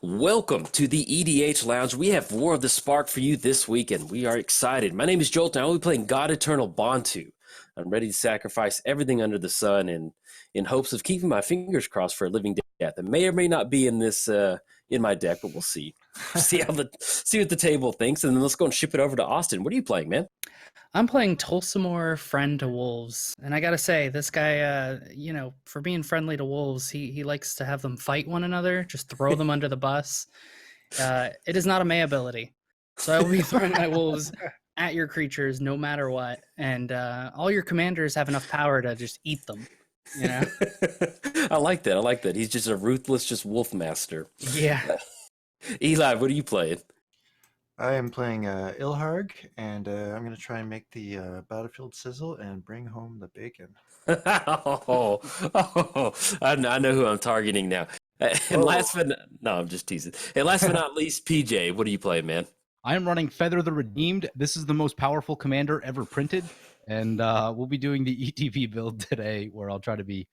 Welcome to the EDH Lounge. We have War of the Spark for you this week, and we are excited. My name is Jolt, and I will be playing God Eternal Bontu. I'm ready to sacrifice everything under the sun in hopes of keeping my fingers crossed for a living death. It may or may not be in this in my deck, but we'll see. see what the table thinks, and then let's go and ship it over to Austin. What are you playing, man? I'm playing Tolsimir, Friend to Wolves. And I gotta say, this guy, for being friendly to wolves, he likes to have them fight one another, just throw them under the bus. It is not a May ability. So I will be throwing my wolves at your creatures no matter what. And all your commanders have enough power to just eat them. You know? I like that. He's just a ruthless, just wolf master. Yeah. Eli, what are you playing? I am playing Ilharg, and I'm going to try and make the battlefield sizzle and bring home the bacon. I know who I'm targeting now. And I'm just teasing. And last but not least, PJ, what are you playing, man? I am running Feather the Redeemed. This is the most powerful commander ever printed, and we'll be doing the ETB build today, where I'll try to be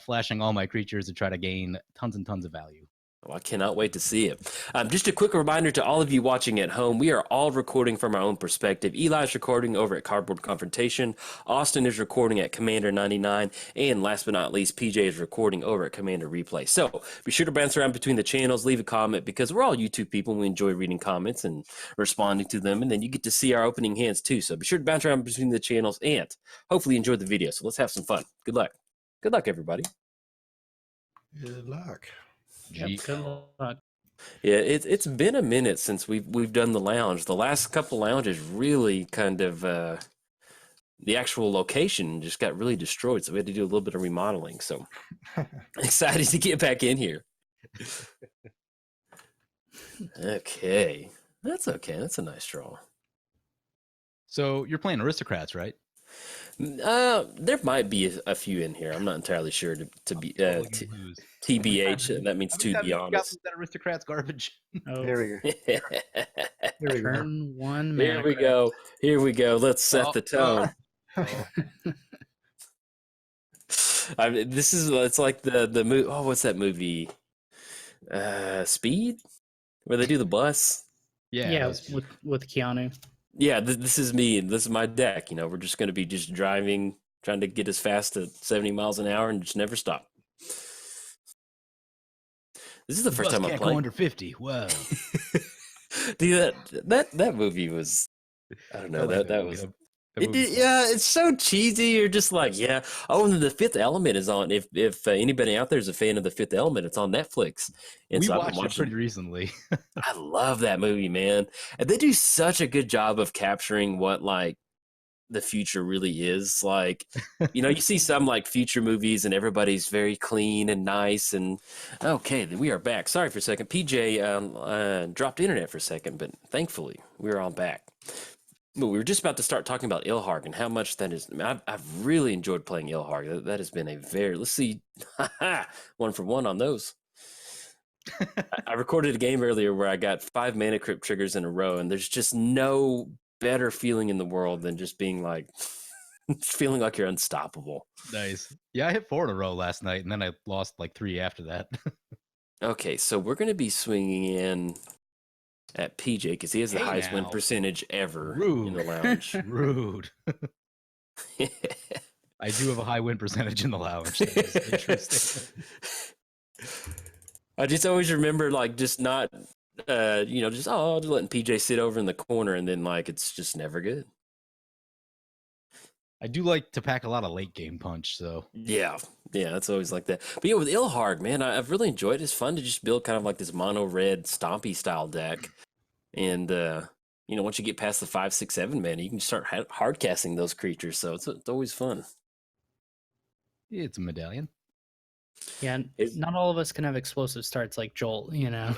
flashing all my creatures to try to gain tons and tons of value. I cannot wait to see it. Just a quick reminder to all of you watching at home, we are all recording from our own perspective. Eli's recording over at Cardboard Confrontation, Austin is recording at Commander99, and last but not least, PJ is recording over at CommanderReplay. So be sure to bounce around between the channels, leave a comment, because we're all YouTube people and we enjoy reading comments and responding to them, and then you get to see our opening hands too. So be sure to bounce around between the channels and hopefully enjoy the video. So let's have some fun. Good luck. Good luck, everybody. Good luck. Yep, good luck. Yeah, it's been a minute since we've done the lounge. The last couple lounges really kind of the actual location just got really destroyed, so we had to do a little bit of remodeling. So excited to get back in here. Okay, that's okay. That's a nice draw. So you're playing Aristocrats, right? There might be a few in here. I'm not entirely sure to be TBH. That means to be honest. That Aristocrats garbage. Oh, There we go. Here we go. turn one. Here we go. Here we go. Let's set the tone. It's like the movie. Oh, what's that movie? Speed, where they do the bus. Yeah, with Keanu. Yeah, this is me. This is my deck. You know, we're just going to be just driving, trying to get as fast as 70 miles an hour and just never stop. This is the first time I'm playing. Go under 50. Whoa. Dude, that movie was, I don't know, that was... Yeah, it's so cheesy. You're just like, yeah. Oh, and then The Fifth Element is on. If anybody out there is a fan of The Fifth Element, it's on Netflix. And we so watched it pretty recently. I love that movie, man. And they do such a good job of capturing what like the future really is. Like, you know, you see some like future movies and everybody's very clean and nice. And okay, we are back. Sorry for a second. PJ dropped internet for a second, but thankfully we're all back. But we were just about to start talking about Ilharg and how much that is. I mean, I've really enjoyed playing Ilharg. That has been a very, let's see, 1 for 1 on those. I recorded a game earlier where I got 5 mana crypt triggers in a row, and there's just no better feeling in the world than just being like, feeling like you're unstoppable. Nice. Yeah, I hit 4 in a row last night, and then I lost like 3 after that. Okay, so we're going to be swinging in at PJ because he has the highest win percentage ever in the lounge. Rude. I do have a high win percentage in the lounge. That is interesting. I just always remember like just not, just letting PJ sit over in the corner, and then like it's just never good. I do like to pack a lot of late game punch, so yeah, it's always like that. But yeah, with Ilharg, man, I've really enjoyed it. It's fun to just build kind of like this mono red stompy style deck, and once you get past the 5, 6, 7 mana, you can start hard casting those creatures. So it's always fun. It's a medallion. Yeah, not all of us can have explosive starts like Jolt. You know,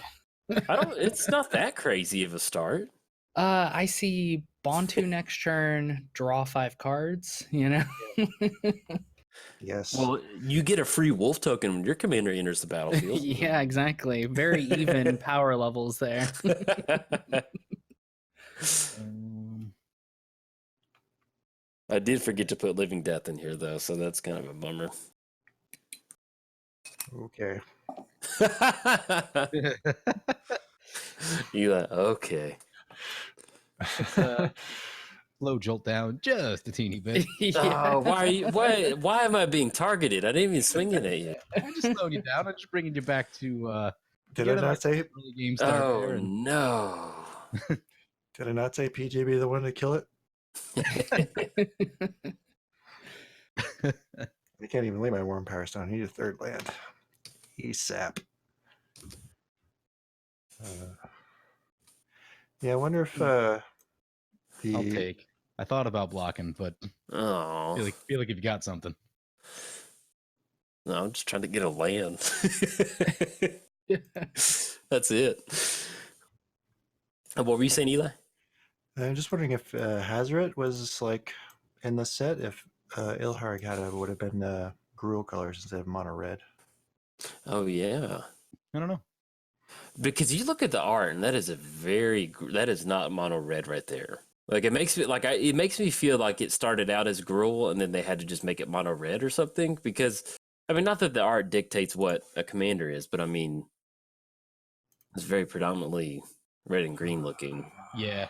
It's not that crazy of a start. I see Bontu next turn, draw 5 cards, you know? Yes. Well, you get a free wolf token when your commander enters the battlefield. Yeah, exactly. Very even power levels there. I did forget to put Living Death in here, though, so that's kind of a bummer. Okay. You like, okay. Slow Jolt down just a teeny bit. Oh, why am I being targeted? I didn't even swing it at you. I just slowed you down. I'm just bringing you back to. Did I not say? Early game start Oh there and... no. Did I not say PJ be the one to kill it? I can't even lay my Warm Power Stone. I need a third land. He's sap. Yeah, I wonder if the I'll take. I thought about blocking, but Oh. feel like you've got something. No, I'm just trying to get a land. That's it. What were you saying, Eli? I'm just wondering if Hazoret was like in the set. If Ilharg would have been Gruul colors instead of mono red. Oh yeah. I don't know. Because you look at the art, and that is that is not mono red right there. Like it makes me feel like it started out as Gruul, and then they had to just make it mono red or something. Because I mean, not that the art dictates what a commander is, but I mean, it's very predominantly red and green looking. Yeah,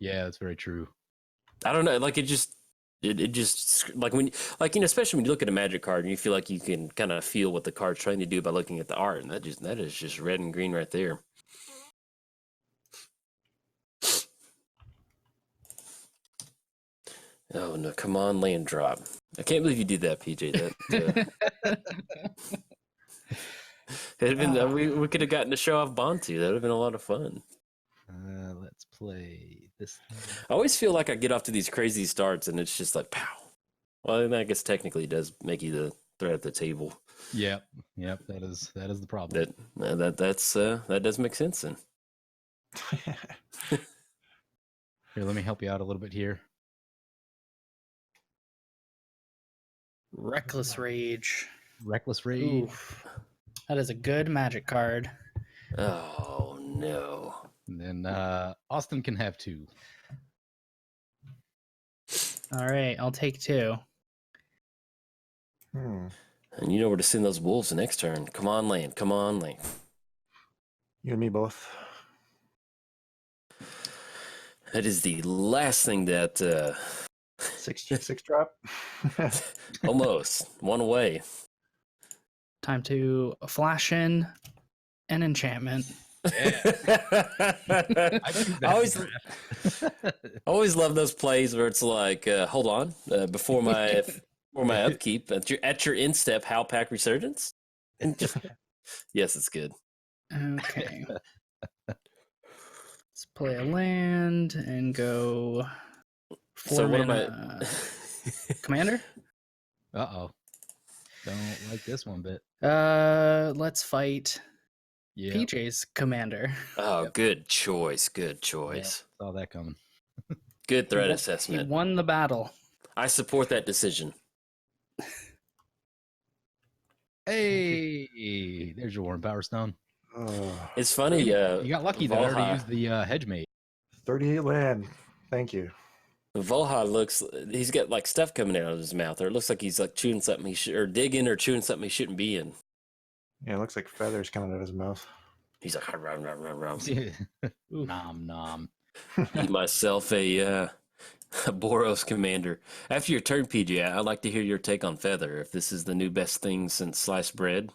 that's very true. I don't know, like it just like when especially when you look at a Magic card and you feel like you can kind of feel what the card's trying to do by looking at the art, and that is just red and green right there. Oh no! Come on, land drop! I can't believe you did that, PJ. That it'd been we could have gotten to show off Bontu. That would have been a lot of fun. Let's play this. I always feel like I get off to these crazy starts and it's just like pow. Well, I guess technically it does make you the threat at the table. Yep. That is the problem. That does make sense then. Here, let me help you out a little bit here. Reckless Rage. Reckless Rage. Oof. That is a good Magic card. Oh no. And then Austin can have 2. All right, I'll take 2. Hmm. And you know where to send those wolves the next turn. Come on, land. Come on, land. You and me both. That is the last thing that 6 drop. almost one away. Time to flash in an enchantment. I always love those plays where it's like, hold on, before my upkeep at your instep, Howlpack Resurgence, and just yes, it's good. Okay, let's play a land and go. So what am I? Commander? Uh-oh. Don't like this one bit. Let's fight Yeah. PJ's commander. Oh, Yep. good choice. Good choice. Yeah, saw that coming. Good threat He assessment. won the battle. I support that decision. Hey, there's your Warm Power Stone. Oh, It's funny. You got lucky that I already Volha- used the hedge mate. 38 land. Thank you. Volha he's got like stuff coming out of his mouth, or it looks like he's like chewing something or digging or chewing something he shouldn't be in. Yeah, it looks like feathers coming out of his mouth. He's like, rum, rum, rum, rum. Nom nom. Eat myself a Boros commander. After your turn, PJ, I'd like to hear your take on Feather. If this is the new best thing since sliced bread.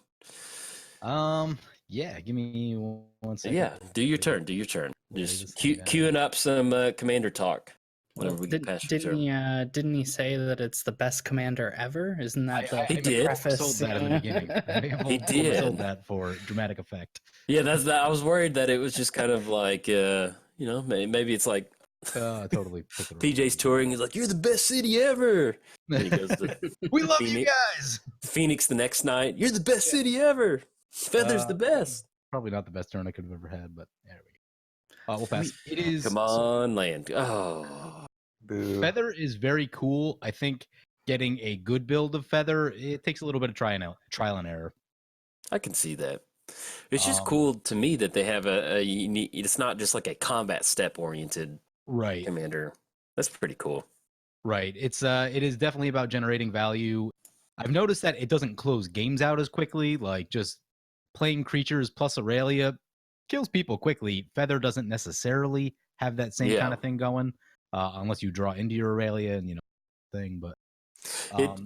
Yeah, give me 1 second. Yeah, do your turn. Do your turn. Where Just is this thing queuing up some commander talk. Whenever we get past your Didn't turn. didn't he say that it's the best commander ever? Isn't that the, He the did. preface? Sold that in the beginning. He did. Sold that for dramatic effect. Yeah, that's that. I was worried that it was just kind of like, maybe it's like Totally. PJ's touring. He's like, "You're the best city ever." And he goes to We love you Phoenix. guys. Phoenix the next night. You're the best city ever. Feather's the best. Probably not the best turn I could have ever had, but there we go. We'll pass. It is. Come on, land. Oh, Boo. Feather is very cool. I think getting a good build of Feather, it takes a little bit of trial and error. I can see that. It's just Um, cool to me that they have a unique. It's not just like a combat step oriented Right. commander. That's pretty cool. Right. It is definitely about generating value. I've noticed that it doesn't close games out as quickly. Like just playing creatures plus Aurelia kills people quickly. Feather doesn't necessarily have that same kind of thing going, unless you draw into your Aurelia and thing. But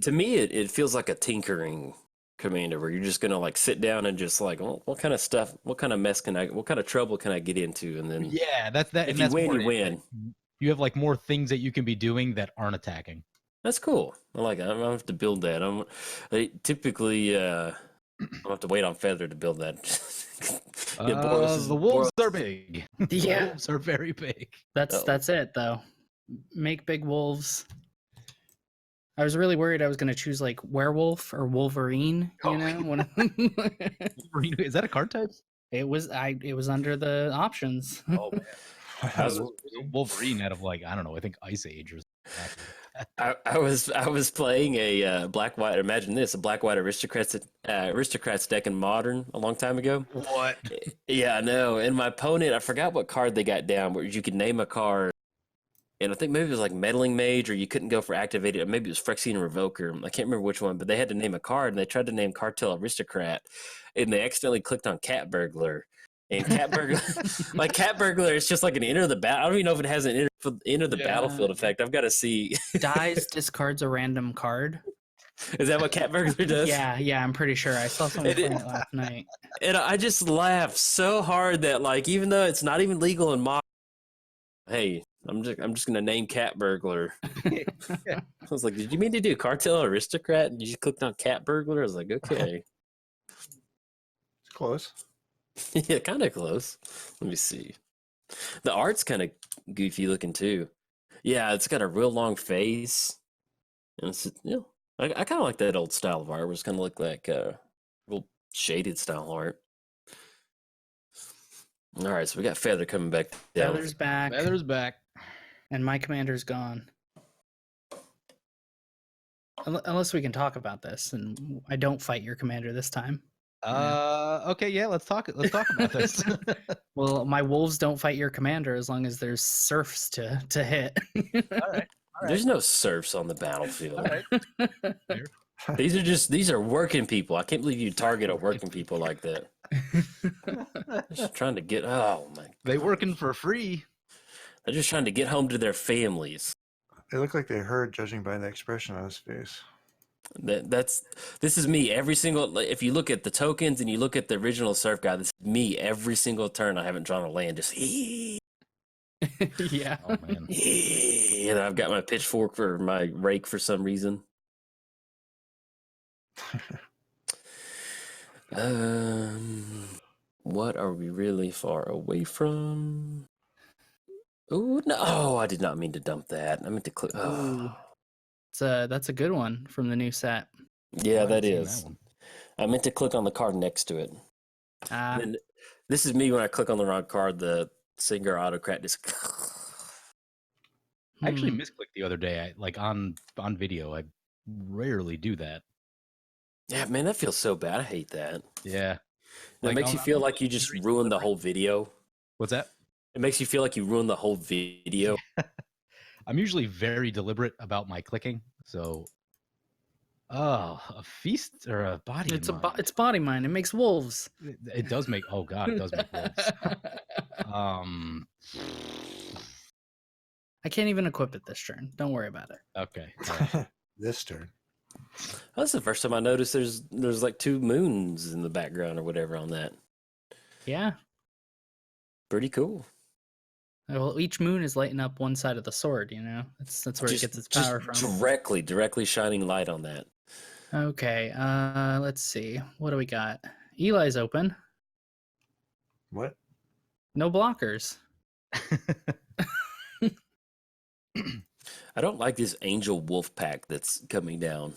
to me, it feels like a tinkering commander where you're just gonna like sit down and just like, well, what kind of stuff, what kind of mess what kind of trouble can I get into, and then that's that. If and you that's win, more you win. You have like more things that you can be doing that aren't attacking. That's cool. I like it. I don't have to build that. Typically I don't have to wait on Feather to build that. The wolves are big. Yeah. The wolves are very big. That's it though. Make big wolves. I was really worried I was going to choose like werewolf or Wolverine. Wolverine, is that a card type? It was under the options. Oh man, Wolverine out of like I don't know. I think Ice Age or something. I was playing a black white. Imagine this: a black white aristocrats deck in Modern a long time ago. What? Yeah, I know. And my opponent, I forgot what card they got down, where you could name a card, and I think maybe it was like Meddling Mage, or you couldn't go for activated. Or maybe it was Phyrexian Revoker. I can't remember which one, but they had to name a card, and they tried to name Cartel Aristocrat, and they accidentally clicked on Cat Burglar. And Cat Burglar, like Cat Burglar, it's just like an enter the battle. I don't even know if it has an enter the battlefield effect. I've got to see. Dies, discards a random card. Is that what Cat Burglar does? Yeah, I'm pretty sure. I saw someone playing it last night. And I just laughed so hard that, like, even though it's not even legal in Modern, hey, I'm just gonna name Cat Burglar. I was like, did you mean to do Cartel Aristocrat? And you just clicked on Cat Burglar? I was like, okay. It's close. Yeah, kind of close. Let me see. The art's kind of goofy looking too. Yeah, it's got a real long face, and it's I kind of like that old style of art, where it's kind of look like real shaded style art. All right, so we got Feather coming back down. Feather's back. Feather's back, and my commander's gone. Unless we can talk about this, and I don't fight your commander this time. Okay, yeah, let's talk about this. Well, my wolves don't fight your commander as long as there's serfs to hit. All right. There's no serfs on the battlefield. All right. These are working people. I can't believe you target a working people like that. Just trying to get They working for free. They're just trying to get home to their families. They look like they heard, judging by the expression on his face. This is me every single. If you look at the tokens and you look at the original surf guy, this is me every single turn. I haven't drawn a land. Just yeah. Oh man. And I've got my pitchfork or my rake for some reason. What are we really far away from? Oh no! Oh, I did not mean to dump that. I meant to click. Oh. That's a good one from the new set. Yeah, that is. I meant to click on the card next to it. And this is me when I click on the wrong card. The Singer Autocrat just. I actually misclicked the other day. On video. I rarely do that. Yeah, man, that feels so bad. I hate that. Yeah. It makes you feel like you just ruined the whole video. What's that? It makes you feel like you ruined the whole video. I'm usually very deliberate about my clicking, so. Oh, a feast or a body. It's body mine. It makes wolves. It does make. Oh god, it does make wolves. I can't even equip it this turn. Don't worry about it. Okay. Right. This turn. That's the first time I noticed there's like 2 moons in the background or whatever on that. Yeah. Pretty cool. Well, each moon is lighting up one side of the sword, That's where it gets its power from. Directly shining light on that. Okay, let's see. What do we got? Eli's open. What? No blockers. I don't like this angel wolf pack that's coming down.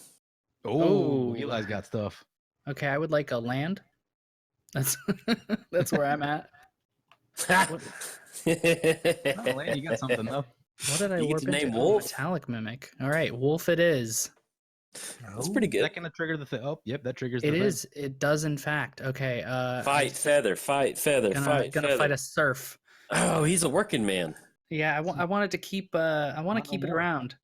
Oh, Eli's got stuff. Okay, I would like a land. That's where I'm at. Land, you got something though. What did I warp into? Name wolf? Metallic mimic. All right, wolf it is. That's pretty good. Is that gonna trigger the thing? Oh, yep, that triggers the It thing. is. It does, in fact. Okay. Fight feather. Gonna fight a surf. Oh, he's a working man. Yeah, I wanted to keep. I want to keep it around.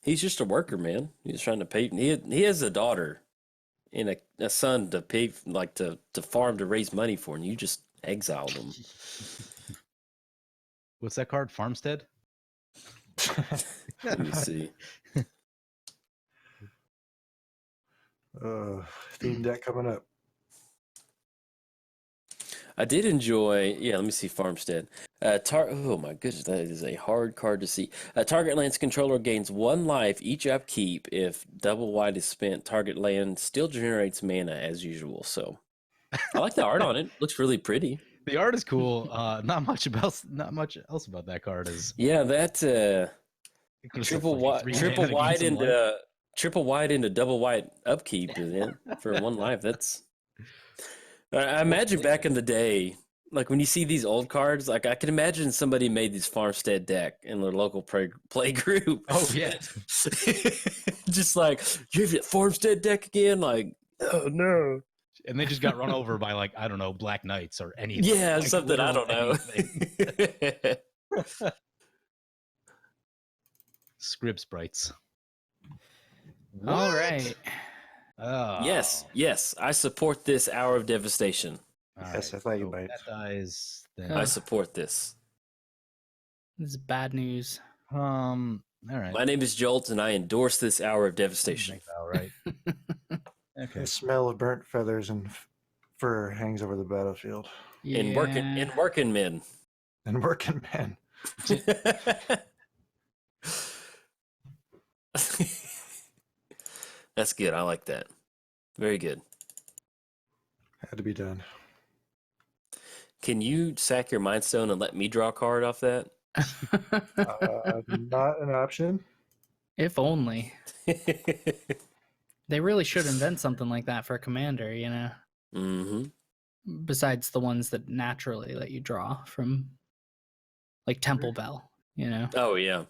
He's just a worker, man. He's trying to pay. He has a daughter, a son to pay, like to farm to raise money for, and you just exiled him. What's that card? Farmstead? Let me see. Theme deck coming up. I did enjoy. Yeah, let me see. Farmstead. Oh my goodness, that is a hard card to see. Target land's controller gains 1 life each upkeep. If double white is spent, target land still generates mana as usual. So, I like the art on it. Looks really pretty. The art is cool. Not much else about that card is. Yeah, that triple white into double white upkeep for 1 life. That's. I imagine back in the day, like when you see these old cards, like I can imagine somebody made this Farmstead deck in their local play group. Oh yeah, just like you have your Farmstead deck again, like oh no, and they just got run over by like I don't know Black Knights or anything. Yeah, like, something I don't know. Script sprites. All right. Oh. Yes, I support this Hour of Devastation. Yes, I thought you might. That dies. Then. I support this. This is bad news. All right. My name is Jolt, and I endorse this Hour of Devastation. All right. Okay. The smell of burnt feathers and fur hangs over the battlefield. Yeah. In working men. And working men. That's good. I like that. Very good. Had to be done. Can you sack your Mind Stone and let me draw a card off that? Not an option. If only. They really should invent something like that for a commander, you know? Mm-hmm. Besides the ones that naturally let you draw from, like Temple Bell, you know? Oh, yeah.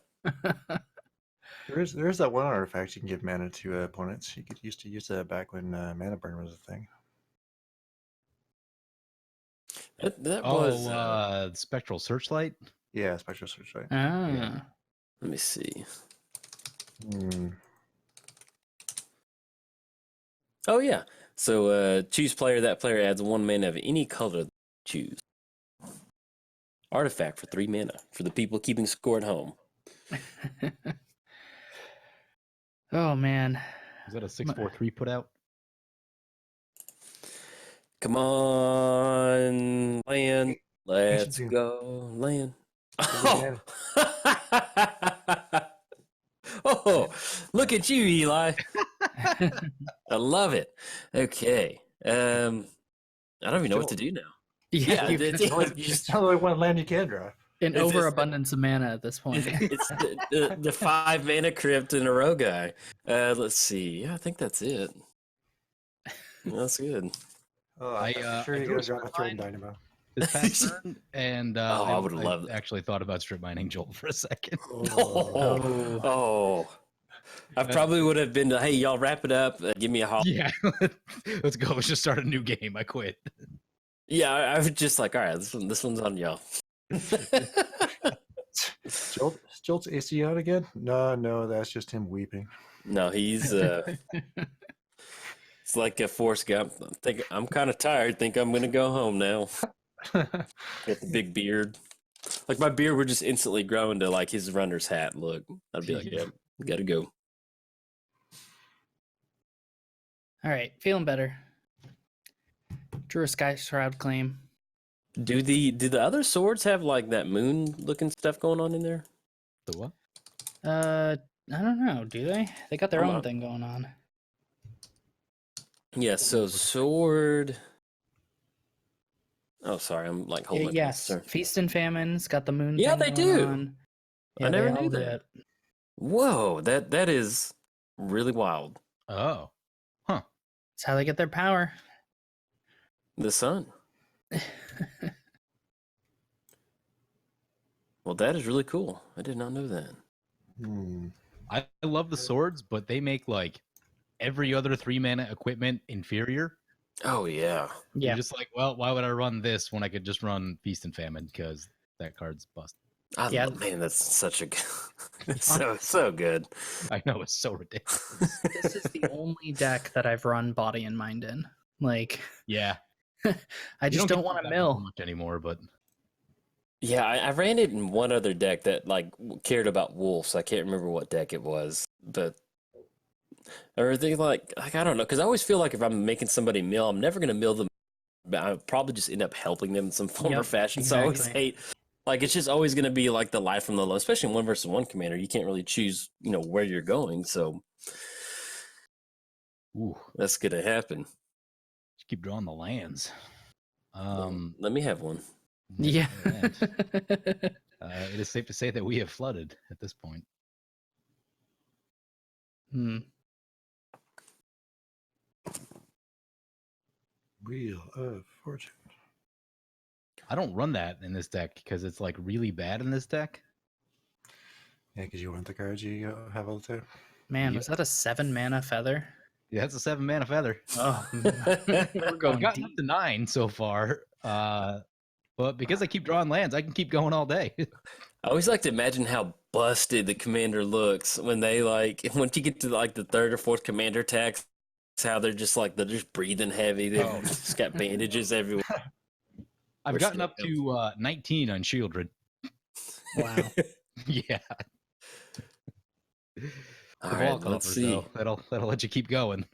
There's that one artifact you can give mana to opponents. You used to use that back when mana burn was a thing. That was Spectral Searchlight. Yeah, Spectral Searchlight. Ah. Yeah. Let me see. Oh yeah. So choose player. That player adds 1 mana of any color. Choose artifact for 3 mana for the people keeping score at home. Oh man. Is that a 6/4/3 put out? Come on, land. Let's Ancient go, land. Ancient Oh, look at you, Eli. I love it. Okay. I don't even know what to do now. Yeah, Yeah, It's not only one land you can draw. an overabundance of mana at this point. It's the 5 mana crypt in a row guy. Let's see. Yeah, I think that's it. That's good. Oh, I'm sure I you're drew gonna a drop a strip throw mine dynamo. this past turn, and I would love it. actually thought about strip mining Jolt for a second. Oh. I probably would have been, hey, y'all wrap it up. Give me a holler. Yeah, let's go. Let's just start a new game. I quit. Yeah, I was just like, all right, this one's on y'all. Jolt's AC out again? No, that's just him weeping. No, he's it's like a Forrest Gump. I'm kind of tired. Think I'm gonna go home now. Got the big beard. Like my beard would just instantly grow into like his runner's hat look. I'd be like, yeah, gotta go. All right, feeling better. Drew a Sky Shroud claim. Do the other swords have like that moon looking stuff going on in there? The what? I don't know. Do they? They got their Hold own on. thing going on. Yeah. So sword. Oh, sorry. I'm like holding. my Yes, pencil. Feast and Famine's got the moon. Yeah, thing they going do. on. I Yeah, never they knew all do that. it. Whoa, that is really wild. Oh, huh. That's how they get their power. The sun. Well, that is really cool. I did not know that. I love the swords, but they make like every other 3 mana equipment inferior. Oh yeah. Yeah. You're just like, well, why would I run this when I could just run Feast and Famine? Because that card's bust. Yeah. Man, that's such a good. It's so good. I know, it's so ridiculous. This is the only deck that I've run Body and Mind in. Like, Yeah. I just don't get want that to too mill. much anymore, but Yeah, I ran it in one other deck that like cared about wolves. I can't remember what deck it was, but or they like I don't know, because I always feel like if I'm making somebody mill, I'm never gonna mill them. But I'll probably just end up helping them in some form or Yep, fashion. So I always exactly. hate like it's just always gonna be like the life from the low, especially in 1 versus 1 commander. You can't really choose, where you're going. So ooh, that's gonna happen. just keep drawing the lands. Let me have one. Yeah. It is safe to say that we have flooded at this point. Hmm. Wheel of Fortune. I don't run that in this deck because it's like really bad in this deck. Yeah, because you want the cards you have all the time. Man, Yep. was that a 7-mana feather? Yeah, that's a 7-mana feather. Oh, we're I've going gotten deep. up to 9 so far. But because I keep drawing lands, I can keep going all day. I always like to imagine how busted the commander looks when they once you get to like the third or fourth commander attacks, how they're just breathing heavy. They've just got bandages everywhere. I've We're gotten still up to 19 on Shieldred. Wow. Yeah. All The right, ball let's coffers, see. though. That'll let you keep going.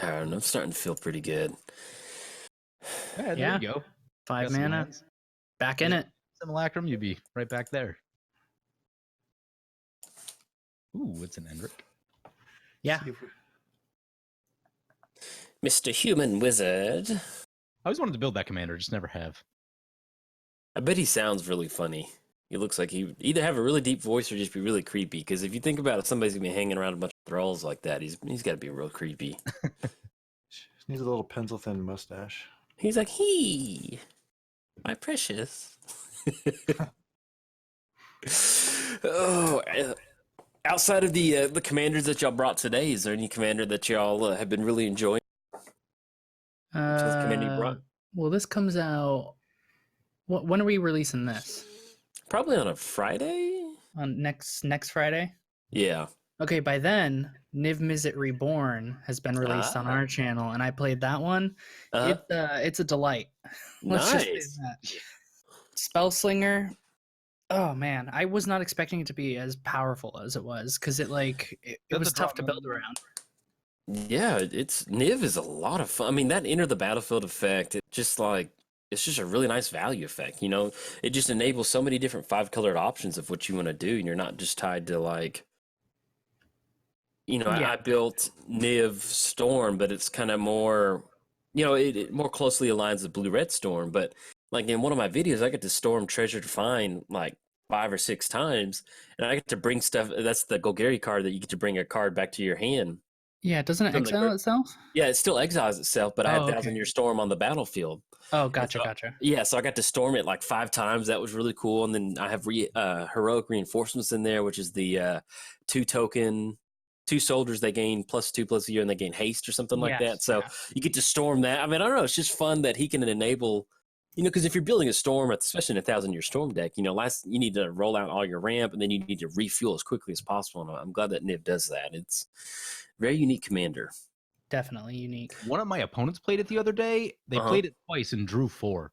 I don't know. I'm starting to feel pretty good. Yeah, there Yeah. you go. 5 Got some mana. lands. Back in it. Simulacrum, you'd be right back there. Ooh, it's an Endrick. Yeah. See if we- Mr. Human Wizard. I always wanted to build that commander, just never have. I bet he sounds really funny. He looks like he would either have a really deep voice or just be really creepy. Because if you think about it, somebody's gonna be hanging around a bunch of thralls like that. He's got to be real creepy. Just needs a little pencil thin mustache. He's like, "He, my precious." Oh, outside of the commanders that y'all brought today, is there any commander that y'all have been really enjoying? Commander you brought? Well, this comes out. When are we releasing this? Probably on a Friday. On next Friday? Yeah. Okay, by then, Niv Mizzet Reborn has been released on Ah. our channel, and I played that one. It's a delight. Let's just say Nice. that. Spellslinger. Oh man, I was not expecting it to be as powerful as it was because it That's was a tough to problem. build around. Yeah, Niv is a lot of fun. I mean, that enter the battlefield effect, it's just a really nice value effect. It just enables so many different 5-colored options of what you want to do, and you're not just tied to Yeah. I built Niv Storm, but it's kind of more, it more closely aligns with Blue Red Storm. But like in one of my videos, I get to storm Treasure to Find like 5 or 6 times, and I get to bring stuff. That's the Golgari card that you get to bring a card back to your hand. Yeah, doesn't it From the exile itself? Yeah, it still exiles itself, but I had Oh, okay. 1,000-year Storm on the battlefield. Oh, And gotcha, so- gotcha. Yeah, so I got to storm it like 5 times. That was really cool. And then I have heroic reinforcements in there, which is the 2-token, 2 soldiers. They gain +2/+1 and they gain haste or something like that. Yes, So yeah. you get to storm that. I mean, I don't know. It's just fun that he can enable. Because if you're building a storm, especially in a 1,000-year storm deck, you need to roll out all your ramp and then you need to refuel as quickly as possible. And I'm glad that Niv does that. It's a very unique commander. Definitely unique. One of my opponents played it the other day. They played it twice and drew 4.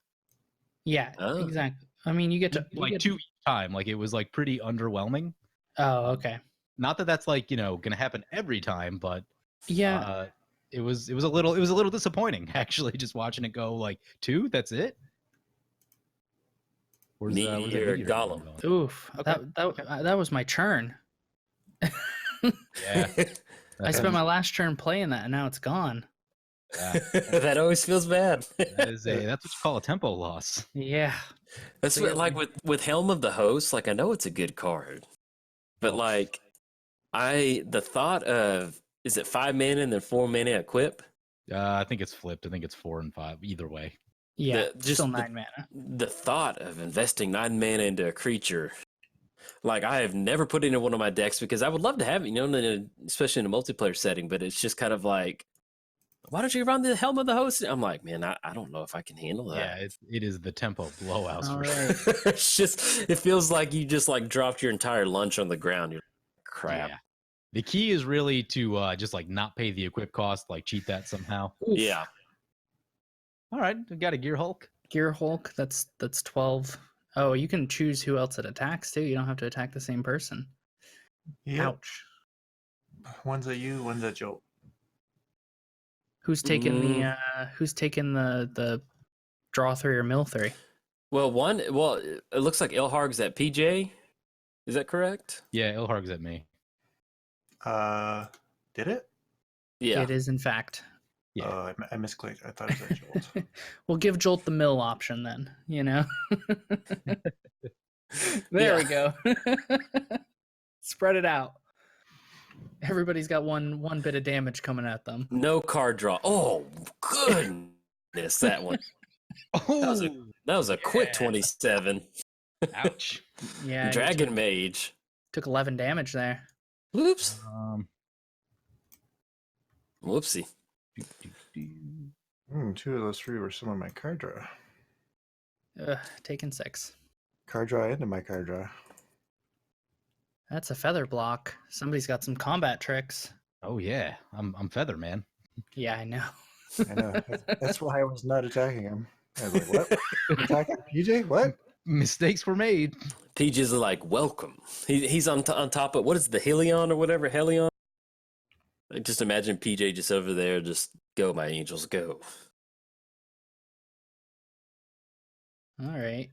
Yeah, Oh. exactly. I mean, you get to Like 2 each time. Like it was like pretty underwhelming. Oh, okay. Not that that's like, gonna happen every time, but Yeah. it was a little disappointing actually, just watching it go like 2, that's it. Where's Meteor Meteor Golem. going? Oof. Okay, That was my turn. Yeah. I spent my last turn playing that, and now it's gone. Yeah. That always feels bad. That's what you call a tempo loss. Yeah. That's So, what, yeah, like with Helm of the Host, like I know it's a good card, but Oh. like the thought of, is it 5 mana and then 4 mana equip? I think it's flipped. I think it's 4 and 5 either way. Yeah. just Still the- 9 mana. The thought of investing 9 mana into a creature, like I have never put it in one of my decks because I would love to have it, especially in a multiplayer setting, but it's just kind of like, why don't you run the Helm of the Host? I'm like, man, I don't know if I can handle that. Yeah, it is the tempo blowouts All for right. sure. It's just, it feels like you just like dropped your entire lunch on the ground. You're like, crap. Yeah. The key is really to just like not pay the equip cost, like cheat that somehow. Oof. Yeah. All right, we got a Gear Hulk. Gear Hulk, that's 12. Oh, you can choose who else it attacks too. You don't have to attack the same person. Yep. Ouch. One's at you, one's at Jolt. Who's taking the draw 3 or mill 3? Well, it looks like Ilharg's at PJ. Is that correct? Yeah, Ilharg's at me. Did it? Yeah. It is, in fact. Yeah. Oh, I misclicked. I thought it was at Jolt. We'll give Jolt the mill option then, you know? There we go. Spread it out. Everybody's got one bit of damage coming at them. No card draw. Oh, goodness, that one. Oh, That was a quick 27. ouch. Yeah. he Dragon Mage. took 11 damage there. Whoops. Whoopsie. Two of those three were some of my card draw. Taking 6. Card draw into my card draw. That's a feather block. Somebody's got some combat tricks. Oh yeah, I'm Feather Man. Yeah, I know. I know. That's why I was not attacking him. I was like, what? Attacking PJ? What? Mistakes were made. Peaches is like, welcome. He's on top of, what is the Helion or whatever? Helion? I just imagine PJ just over there, just go, my angels, go. All right.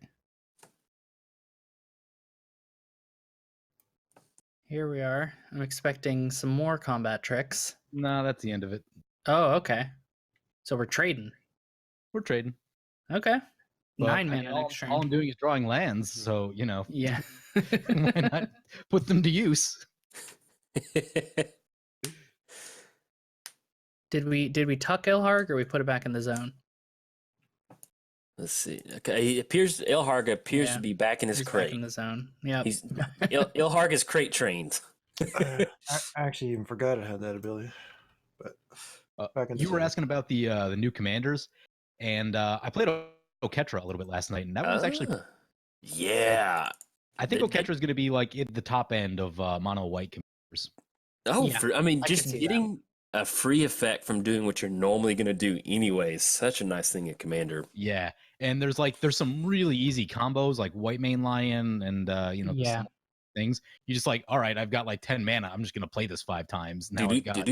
Here we are. I'm expecting some more combat tricks. No, that's the end of it. Oh, okay. So we're trading. We're trading. Okay. But, 9 I mean, mana all, next turn. all I'm doing is drawing lands, so you know, Yeah. why not put them to use? Did we tuck Ilharg or we put it back in the zone? Let's see. Okay, Ilharg appears Yeah, to be back in his He's back crate. in the zone. Yeah. Ilharg is crate trained. I actually even forgot I had that ability. But back in the You were zone. asking about the new commanders, and I played Oketra a little bit last night, and that was actually. Yeah. I think They- Oketra is going to be like at the top end of mono white commanders. Oh, Yeah, I mean, I can just see that. getting a free effect from doing what you're normally going to do anyways. Such a nice thing at Commander. Yeah, and there's some really easy combos like White Mane Lion and there's Yeah. some things. You just like, all right, I've got like 10 mana. I'm just gonna play this 5 times. Now I've got,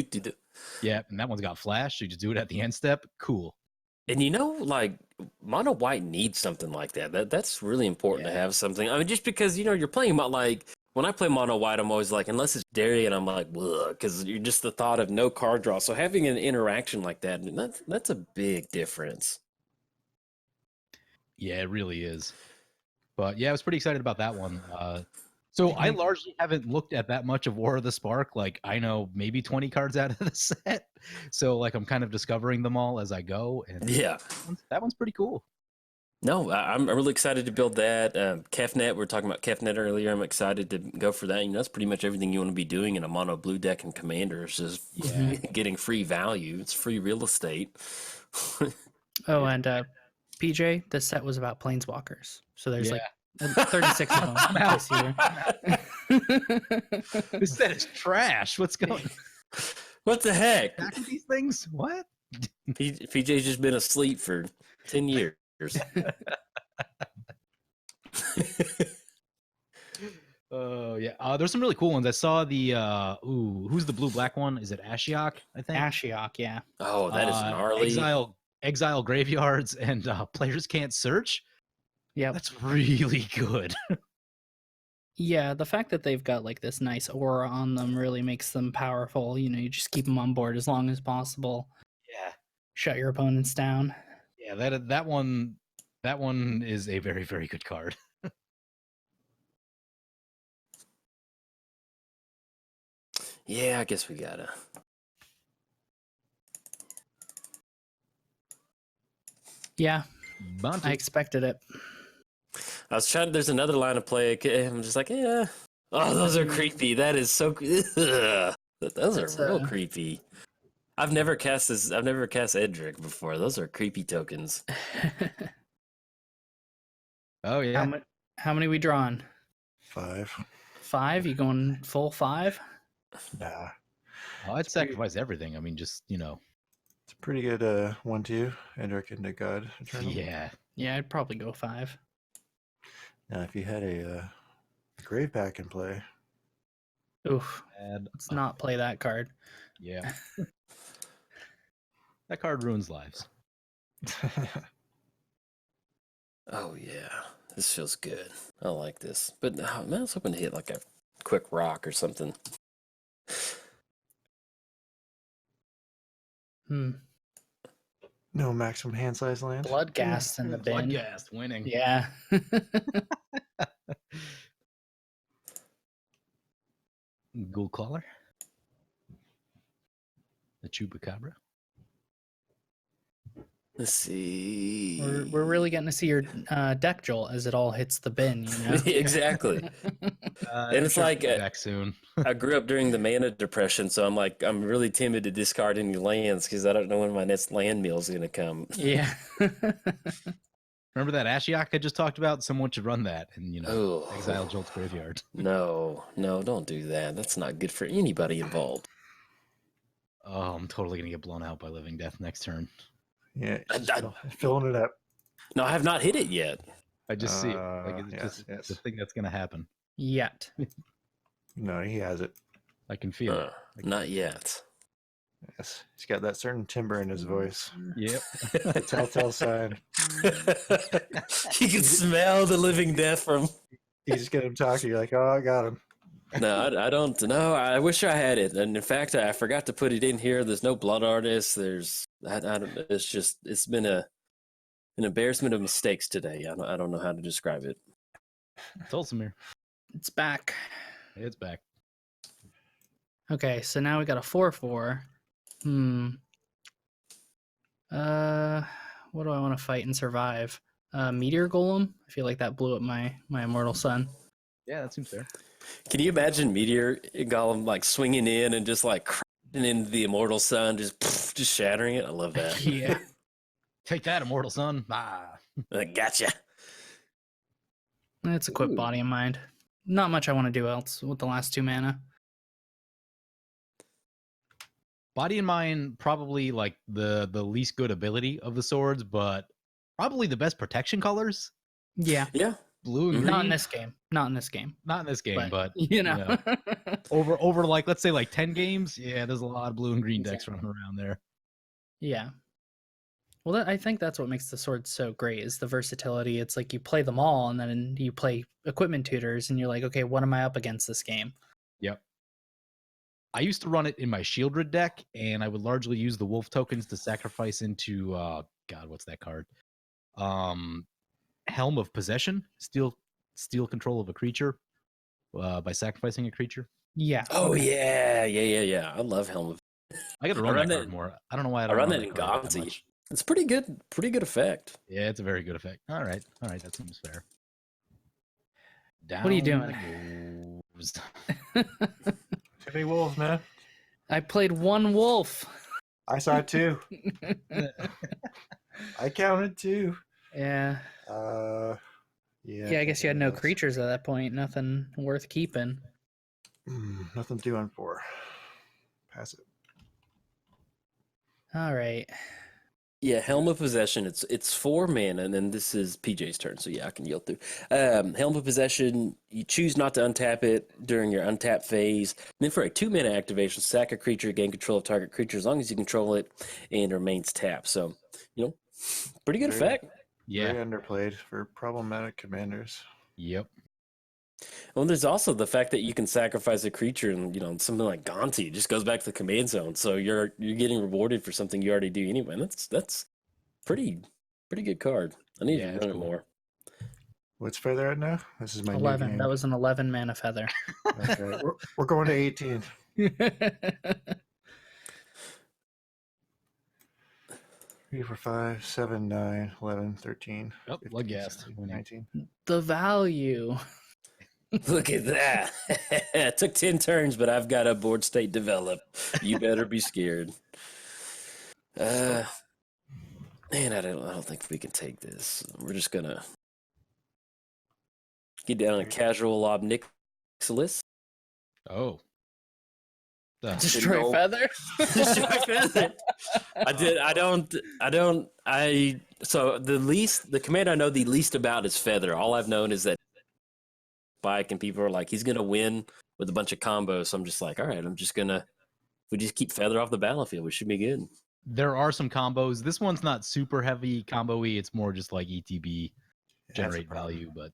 yeah, and that one's got flash. So you just do it at the end step. Cool. And like mono white needs something like that. That's really important to have something. I mean, just because you're playing like when I play mono white, I'm always like, unless it's Darian, I'm like, because you're just the thought of no card draw. So having an interaction like that's a big difference. Yeah, it really is. But yeah, I was pretty excited about that one. So I largely haven't looked at that much of War of the Spark. Like I know maybe 20 cards out of the set. So like I'm kind of discovering them all as I go. And Yeah. that one's pretty cool. No, I'm really excited to build that. Kefnet, we were talking about Kefnet earlier. I'm excited to go for that. That's pretty much everything you want to be doing in a mono blue deck and Commander is just getting free value. It's free real estate. Oh, and PJ, this set was about planeswalkers. So there's Yeah. like 36 of them this year. This set is trash. What's going on? What the heck? Back with these things? What? PJ's just been asleep for 10 years. Oh yeah. There's some really cool ones. I saw the who's the blue black one? Is it Ashiok? I think. Ashiok, yeah. Oh, that is gnarly. Exile graveyards and players can't search. Yeah. That's really good. Yeah, the fact that they've got like this nice aura on them really makes them powerful. You just keep them on board as long as possible. Yeah. Shut your opponents down. Yeah, that one is a very, very good card. Yeah, I guess we gotta. Yeah, Bontu. I expected it. I was trying. There's another line of play. I'm just like, yeah. Oh, those are creepy. That is so. Those That's, are real creepy. I've never cast this. I've never cast Edric before. Those are creepy tokens. Oh yeah. How many we drawing? 5. 5? You going full 5? Nah. Oh, I'd sacrifice everything. I mean, just It's a pretty good 1/2. Edric into God Eternal. yeah. Yeah, I'd probably go 5. Now, if you had a grave pack in play, Oof. And Let's not play that card. yeah, that card ruins lives. Oh yeah, this feels good. I like this. But man, I was hoping to hit like a quick rock or something. no maximum hand size land. Bloodghast in the bin. Bloodghast winning. Yeah. Ghoul Caller. The Chupacabra. Let's see. We're really getting to see your deck, Jolt, as it all hits the bin, you know? Exactly. And it's like back soon. I grew up during the mana depression, so I'm really timid to discard any lands because I don't know when my next land meal is going to come. Yeah. Remember that Ashiok I just talked about? Someone should run that and Oh. exile Jolt's graveyard. No, don't do that. That's not good for anybody involved. Oh, I'm totally gonna get blown out by Living Death next turn. Yeah, it's just filling it up. No, I have not hit it yet. I just see it. Like it's yes, it's a thing that's gonna happen. Yet. No, he has it. I can feel it. Not yet. Yes, he's got that certain timbre in his voice. Yep. The telltale sign. You can smell the living death from. You just get him talking. You're like, oh, I got him. No, I don't know. I wish I had it, and in fact, I forgot to put it in here. There's no blood artist. I don't. It's been an embarrassment of mistakes today. I don't know how to describe it. Tolsimir. It's back. It's back. Okay, so now we got a 4/4. What do I want to fight and survive? Meteor Golem? I feel like that blew up my Immortal Sun. Yeah, that seems fair. Can you imagine Meteor Golem like swinging in and just like crashing into the Immortal Sun, just shattering it? I love that. Yeah. Take that, Immortal Sun. Ah. Gotcha. It's a quick body and mind. Not much I want to do else with the last 2 mana. Body and Mind, probably like the least good ability of the swords, but probably the best protection colors. Yeah. Yeah. Blue and green. Not in this game. Not in this game, but over like let's say like 10 games. Yeah, there's a lot of blue and green decks running around there. Yeah. Well, I think that's what makes the sword so great is the versatility. It's like you play them all, and then you play equipment tutors, and you're like, okay, what am I up against this game? Yep. I used to run it in my Shieldred deck, and I would largely use the wolf tokens to sacrifice into God, what's that card? Helm of Possession, steal control of a creature by sacrificing a creature. Yeah. Oh yeah. I love Helm of. I got to run that card more. I don't know why I don't run that in card that Gonzi. much. It's pretty good effect. Yeah, it's a very good effect. All right, that seems fair. Down What are you doing? Too many wolves, man. I played 1 wolf. I saw it too. I counted 2. Yeah. Yeah, I guess you had no creatures at that point. Nothing worth keeping. Nothing to do on 4. Pass it. All right. Yeah, Helm of Possession. It's 4 mana, and then this is PJ's turn. So yeah, I can yield through. Helm of Possession. You choose not to untap it during your untap phase. And then for a 2 mana activation, sack a creature, gain control of target creature as long as you control it, and remains tapped. So pretty good effect. Yeah. Very underplayed for problematic commanders. Yep. Well, there's also the fact that you can sacrifice a creature, and something like Gonti just goes back to the command zone. So you're getting rewarded for something you already do anyway. And that's pretty good card. I need to run it more. What's feather at now? This is my 11. new game. That was an 11 mana feather. Okay, we're going to 18. 3, 4, 5, 7, 9, 11, 13. Oh, 15, Bloodghast. 16, 19. The value. Look at that. It took 10 turns, but I've got a board state developed. You better be scared. Man, I don't think we can take this. We're just gonna get down on casual obnixilis. Oh. Destroy go- feather. Destroy feather. So the command I know the least about is feather. All I've known is that bike, and people are like, he's gonna win with a bunch of combos. So I'm just like, all right, we just keep feather off the battlefield. We should be good. There are some combos. This one's not super heavy combo-y. It's more just like ETB, generate value. But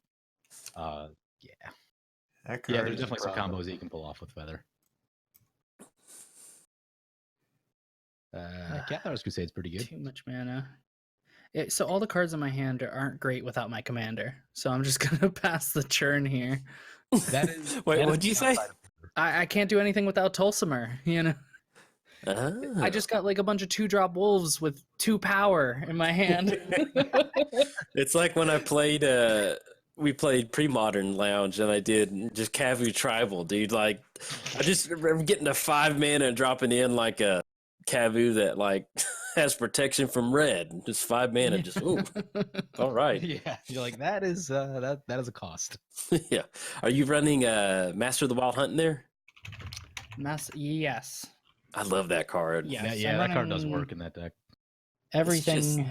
yeah. Yeah, there's definitely some combos that you can pull off with feather. Cathar's Crusade's pretty good. Too much mana. So all the cards in my hand aren't great without my commander. So I'm just gonna pass the churn here. That is. Wait, what'd you say? I can't do anything without Tolsimir, you know. I just got like a bunch of 2-drop wolves with 2 power in my hand. It's like when I played we played pre-modern lounge, and I did just Kavu tribal, dude. Like, I just remember getting to 5 mana and dropping in like a Kavu that like has protection from red. Just 5 mana, just ooh. All right. Yeah, you're like, that is that is a cost. Yeah. Are you running Master of the Wild Hunt in there? Yes. I love that card. Yes, Yeah, I'm that card does running work in that deck. Everything.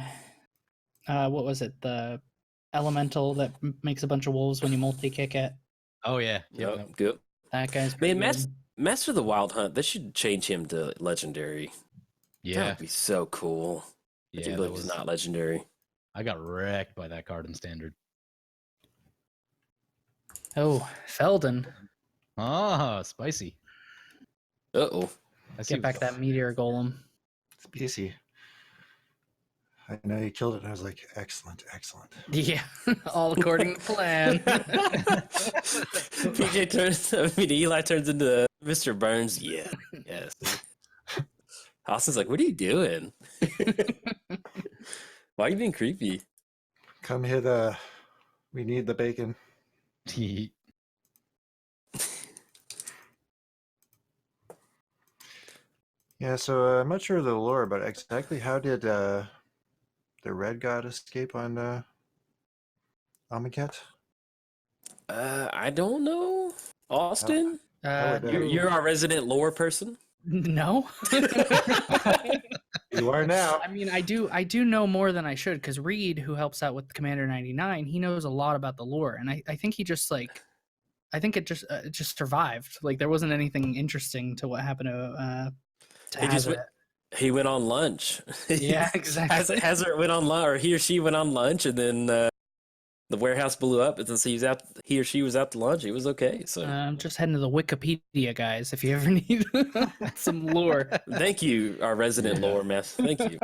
What was it? The elemental that makes a bunch of wolves when you multi-kick it. Oh yeah, Yep, good. That guy's pretty Man, good. Master of the Wild Hunt, they should change him to legendary. That yeah, would be so cool. yeah. I do believe he's not legendary. I got wrecked by that card in standard. Oh, Felden. Ah, spicy. Uh-oh. I see Get back that meteor golem. It's PC. I know you killed it. I was like, excellent, excellent. Yeah, all according to plan. Eli turns into Mr. Burns. Yeah, yes. Austin's like, what are you doing? Why are you being creepy? Come hit, we need the bacon. Yeah, so I'm not sure of the lore, but exactly how did the red god escape on Amonkhet? I don't know. Austin? You're our resident lore person? No. You are now. I mean, I do know more than I should, because Reed, who helps out with Commander 99, he knows a lot about the lore, and I think he just I think it just survived. Like, there wasn't anything interesting to what happened to He went on lunch. Yeah, exactly. Hazard went on lunch, or he or she went on lunch, and then the warehouse blew up. And since he or she was out to lunch, it was okay. So I'm just heading to the Wikipedia, guys, if you ever need some lore. Thank you, our resident lore mess. Thank you.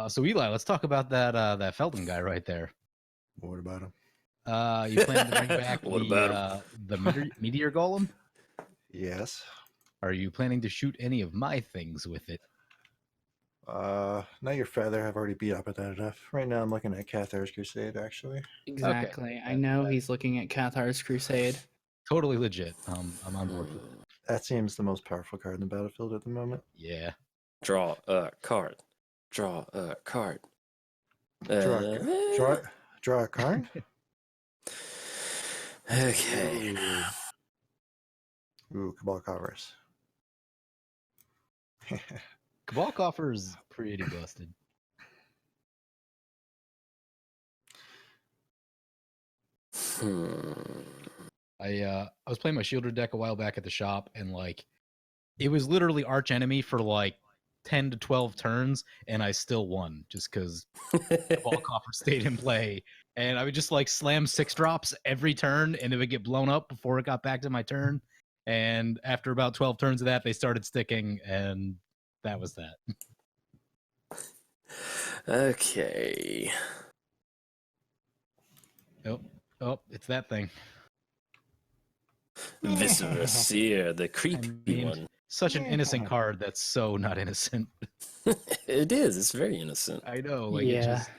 So Eli, let's talk about that Felden guy right there. What about him? You plan to bring back What about the meteor golem? Yes. Are you planning to shoot any of my things with it? Not your feather. I've already beat up at that enough. Right now I'm looking at Cathar's Crusade, actually. Exactly. I know he's looking at Cathar's Crusade. Totally legit. I'm on board with it. That seems the most powerful card in the battlefield at the moment. Yeah. Draw a card. Draw a card. Draw a card? Okay. Ooh, Cabal Coffers. Cabal Coffer's pretty busted. I was playing my Shielder deck a while back at the shop, and like it was literally arch enemy for like 10 to 12 turns, and I still won just because Cabal Coffer stayed in play. And I would just like slam 6-drops every turn, and it would get blown up before it got back to my turn. And after about 12 turns of that, they started sticking, and that was that. Okay. Oh, it's that thing. Viscera Seer, the creepy one. Such an innocent card that's so not innocent. It is. It's very innocent. I know. Like, Yeah. it just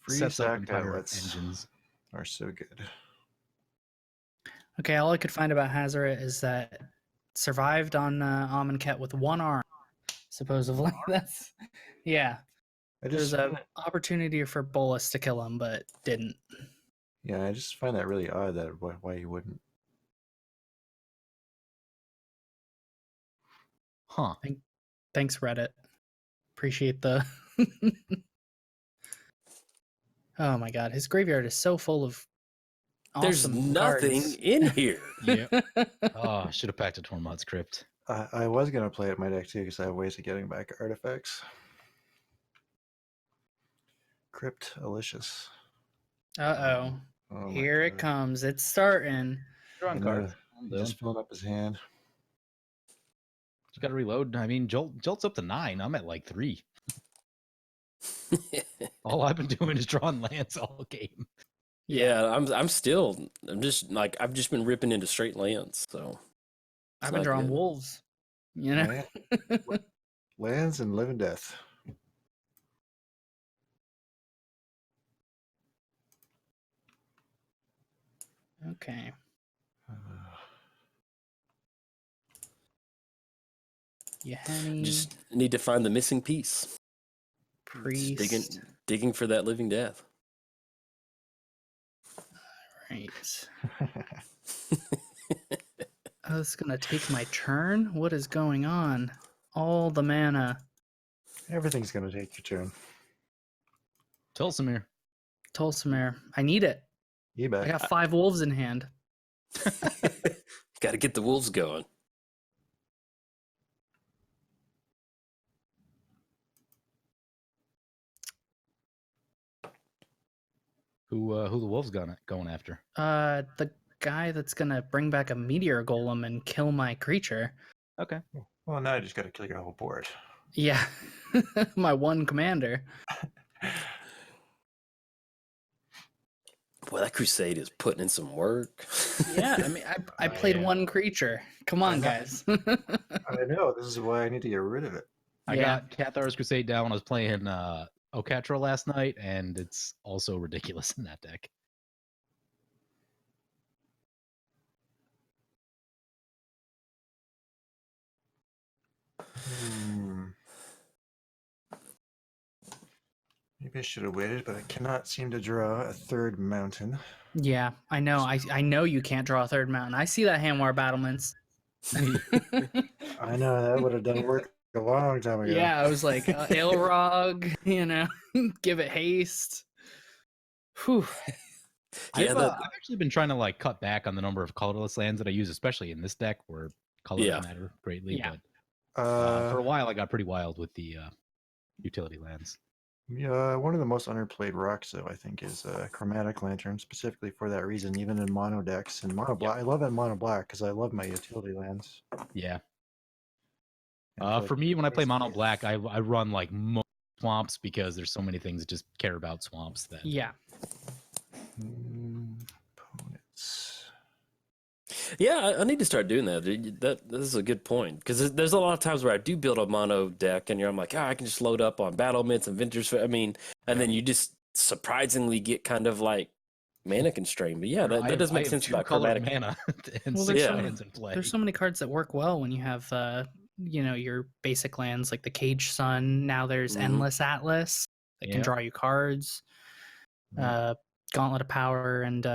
Free sets up sack entire pilots engines. are so good. Okay, all I could find about Hazaret is that it survived on Amonkhet with 1 arm. supposedly. That's yeah. I There's just an opportunity for Bolas to kill him, but didn't. I just find that really odd that why you wouldn't. Huh. Thanks, Reddit. Appreciate the. Oh my god, his graveyard is so full of There's awesome nothing cards. in here. Yeah. Oh, I should have packed a Tormod's Crypt. I was gonna play it in my deck too because I have ways of getting back artifacts. Crypt Alicious. Uh-oh. Oh my Here it God. comes. It's starting. Drawing I cards. know. I'm He's just filling up his hand. Just got to reload. I mean, Jolt's up to 9. I'm at like 3. All I've been doing is drawing lands all game. Yeah, I'm just like I've just been ripping into straight lands. So I've been drawing wolves. You know? Lands and live and death. Okay. Yahanni, Just need to find the missing piece. priest. Just digging for that living death. Right. I was gonna take my turn. What is going on? All the mana. Everything's gonna take your turn. Tolsimir. Tolsimir. I need it. You bet. I got 5 wolves in hand. Got to get the wolves going. Who the wolves going after? The guy that's gonna bring back a meteor golem and kill my creature. Okay. Well, now I just gotta kill your whole board. Yeah. My one commander. Boy, that crusade is putting in some work. Yeah, I mean, I played yeah. one creature. Come on, guys. I know. This is why I need to get rid of it. I got Cathar's Crusade down when I was playing Okatra last night, and it's also ridiculous in that deck. Maybe I should have waited, but I cannot seem to draw a third mountain. Yeah, I know. I know you can't draw a third mountain. I see that Hanwar battlements. I know that would have done work a long time ago. Yeah, I was like, Ilharg, give it haste. Whew. Yeah, I've actually been trying to like cut back on the number of colorless lands that I use, especially in this deck where colors matter greatly. Yeah. But for a while, I got pretty wild with the utility lands. Yeah, one of the most underplayed rocks, though, I think, is Chromatic Lantern, specifically for that reason, even in mono decks. And mono black, I love it in mono black because I love my utility lands. Yeah. And for me, when I play mono black, I run like most swamps because there's so many things that just care about swamps. That Yeah. Opponents. Yeah, I need to start doing that. That is a good point because there's a lot of times where I do build a mono deck, and I'm like, I can just load up on battlements and Ventures. And then you just surprisingly get kind of like mana constrained. But yeah, that does make sense about chromatic mana and Well, 6 there's lands in play. There's so many cards that work well when you have, your basic lands like the Cage Sun. Now there's Endless Atlas that can draw you cards. Gauntlet of Power, and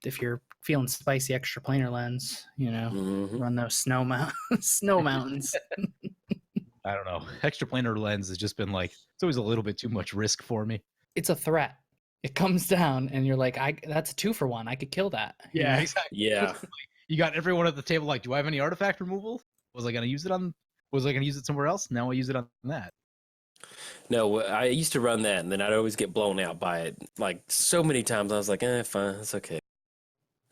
if you're feeling spicy, extra planar lens, run those snow mountains. I don't know. Extra planar lens has just been like, it's always a little bit too much risk for me. It's a threat. It comes down, and you're like, that's a 2-for-1. I could kill that. Yeah, exactly. Yeah. You got everyone at the table like, do I have any artifact removal? Was I going to use it somewhere else? Now I use it on that. No, I used to run that, and then I'd always get blown out by it. Like so many times, I was like, fine, it's okay.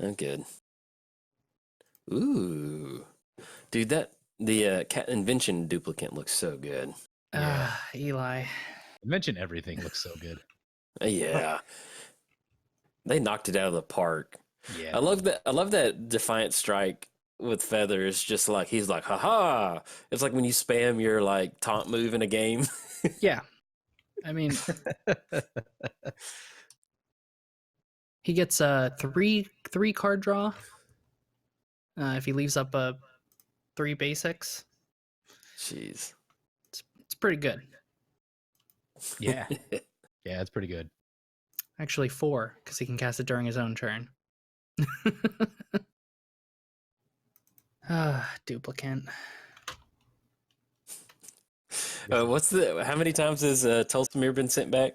I'm good. Ooh, dude, the Cat Invention duplicate looks so good. Eli. Mention everything looks so good. Yeah, they knocked it out of the park. Yeah, I love that Defiant Strike with feathers. Just like he's like, haha. It's like when you spam your like taunt move in a game. Yeah, I mean, he gets a three card draw if he leaves up 3 basics. Jeez, It's pretty good. Yeah. Yeah, it's pretty good. Actually, 4, because he can cast it during his own turn. Duplicant. How many times has Tolsimir been sent back?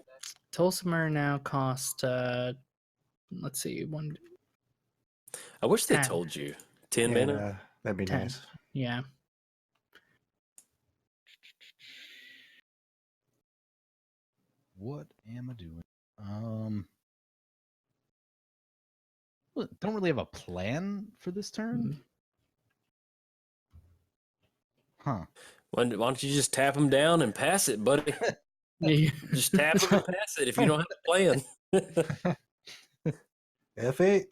Tolsimir now cost, let's see, 1. I wish they 10. told you. 10 Yeah, mana? that'd be 10. nice. Yeah. What am I doing? Don't really have a plan for this turn. Huh. Why don't you just tap him down and pass it, buddy? Yeah. Just tap him and pass it if you don't have a plan. F8.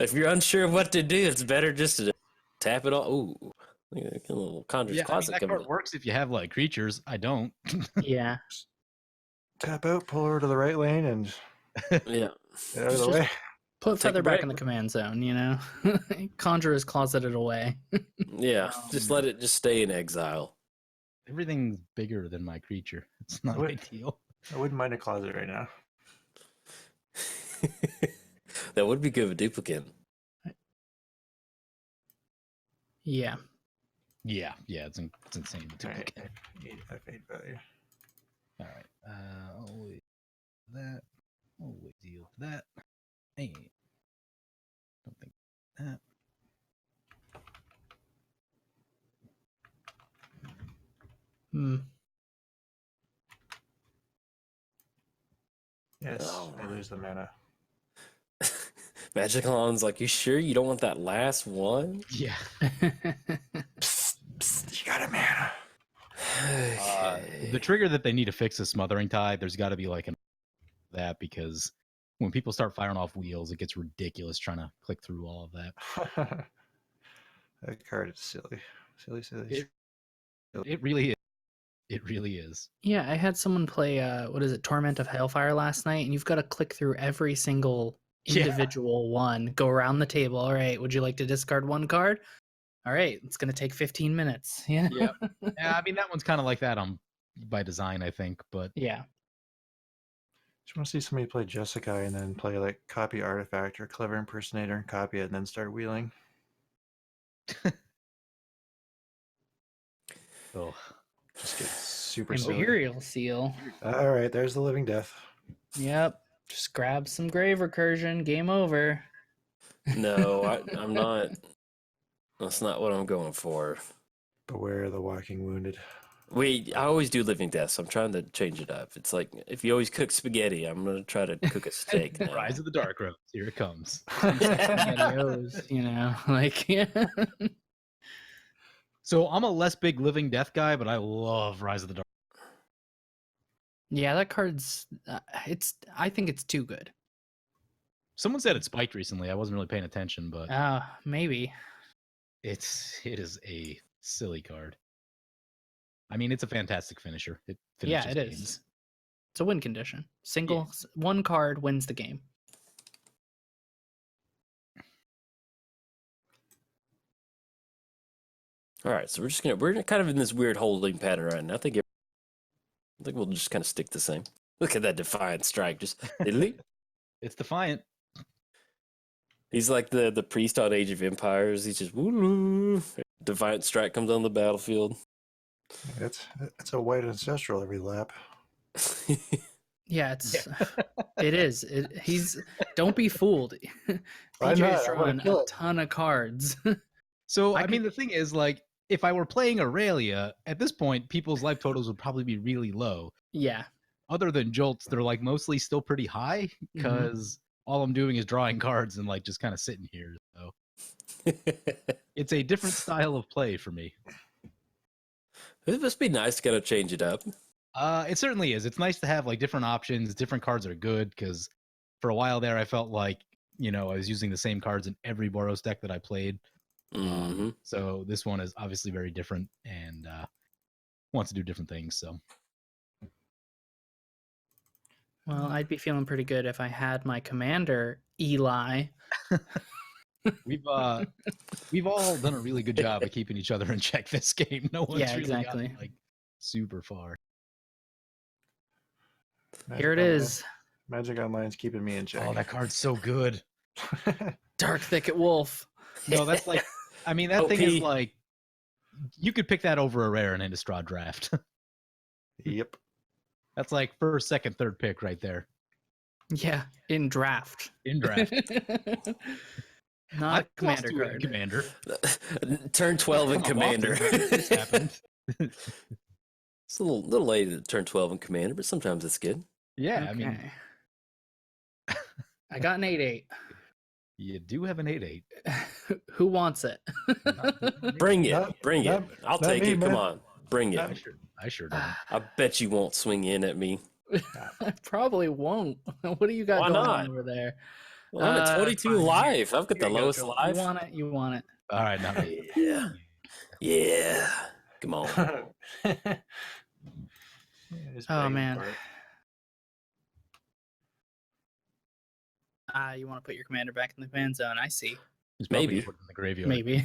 If you're unsure of what to do, it's better just to tap it all. Ooh, look at a little Conjurer's Closet that coming card up. works if you have like creatures. I don't. Yeah. Tap out, pull over to the right lane, and Yeah. get out of the Just- way. Put Take Feather a back break. in the command zone, you know? Conjurer's closeted away. Yeah. Just let it just stay in exile. Everything's bigger than my creature. It's not What? ideal. I wouldn't mind a closet right now. That would be good with duplicate. Yeah. Yeah, it's insane. To All right, duplicate. F8 value. All right. Always that. Always deal with that. Hey. Don't think that. Hmm. Yes, Oh. I lose the mana. Magic Alon's like, you sure you don't want that last one? Yeah. Psst, psst, you got a mana. The trigger that they need to fix is Smothering Tide. There's got to be like that because when people start firing off wheels, it gets ridiculous trying to click through all of that. That card is silly. Silly. It really is. It really is. Yeah, I had someone play, Torment of Hailfire last night, and you've got to click through every single individual one, go around the table. All right, would you like to discard one card? All right, it's going to take 15 minutes. Yeah. Yeah. Yeah, I mean, that one's kind of like that by design, I think, but Yeah. Just want to see somebody play Jessica and then play like copy Artifact or Clever Impersonator and copy it and then start wheeling. oh, Just get super silly. Imperial Seal. All right, there's the Living Death. Yep. Just grab some Grave Recursion. Game over. No, I'm not. That's not what I'm going for. Beware the Walking Wounded. I always do living death, so I'm trying to change it up. It's like if you always cook spaghetti, I'm gonna try to cook a steak now. Rise of the Dark Rose. Here it comes. Spaghettios, you know, like, yeah. So I'm a less big Living Death guy, but I love Rise of the Dark. Yeah, that card's, I think it's too good. Someone said it spiked recently. I wasn't really paying attention, but Maybe. it is a silly card. I mean, it's a fantastic finisher. It Yeah, finishes it is. games. It's a win condition. One card wins the game. All right, so we're kind of in this weird holding pattern right now. I think we'll just kind of stick the same. Look at that Defiant Strike, just It's Defiant. He's like the priest on Age of Empires. He's just woo. Defiant Strike comes on the battlefield. It's a white ancestral every lap. Yeah, it is. Don't be fooled. I'm not, PJ's I wanna drawing kill a it. ton of cards. So, I I mean, the thing is, like, if I were playing Aurelia, at this point, people's life totals would probably be really low. Yeah. Other than Jolts, they're, like, mostly still pretty high Mm-hmm. because all I'm doing is drawing cards and, like, just kind of sitting here. So it's a different style of play for me. It must be nice to kind of change it up. It certainly is. It's nice to have, like, different options, different cards that are good because for a while there, I felt like, you know, I was using the same cards in every Boros deck that I played. Mm-hmm. So this one is obviously very different and wants to do different things. So Well, I'd be feeling pretty good if I had my commander, Eli. We've all done a really good job of keeping each other in check this game. No one's Yeah, really exactly. gotten like super far. Here it is. Magic Online's keeping me in check. Oh, that card's so good. Dark Thicket Wolf. No, that's like, I mean, that thing is OP. like, you could pick that over a rare in an Innistrad draft. Yep. That's like first, second, third pick right there Yeah, in draft. in draft. Not a I've commander lost to a card. commander. Turn 12 in Come on, Commander. often, but it's happened. It's a little late to turn 12 in Commander, but sometimes it's good. Yeah, I mean, Okay. I got an 8/8. you do have an 8/8. Who wants it? Bring it. Not- Bring it. not- I'll not take me, it. Come man. on. Bring Not- it. I sure don't. I bet you won't swing in at me. I probably won't. What do you got Why going not? on over there? Well, I'm at 22 fine. live. I've got Here the you go, lowest Joel. live. You want it? You want it? All right, not me. Yeah. Yeah. Come on. Oh, man. You want to put your commander back in the command zone? I see. He's probably Maybe. put it in the graveyard. Maybe.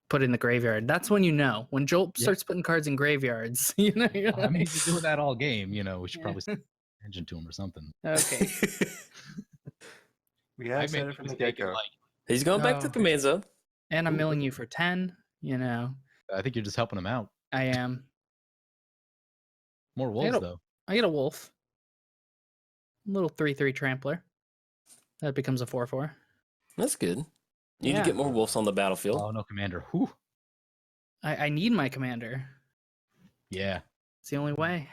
Put in the graveyard. That's when you know. When Jolt Yeah. starts putting cards in graveyards, you know. You're I mean, like, he's been doing that all game. You know, we should Yeah. probably send attention to him or something. okay. We I have said made it from a the mistake get in, go. like, He's going back to No. command zone. And I'm Ooh. milling you for 10. You know, I think you're just helping him out. I am. More wolves, don't- though. I get a wolf. Little 3/3 trampler. That becomes a 4/4. That's good. You need Yeah. to get more wolves on the battlefield. Oh, no commander. Whew. I need my commander. Yeah. It's the only way.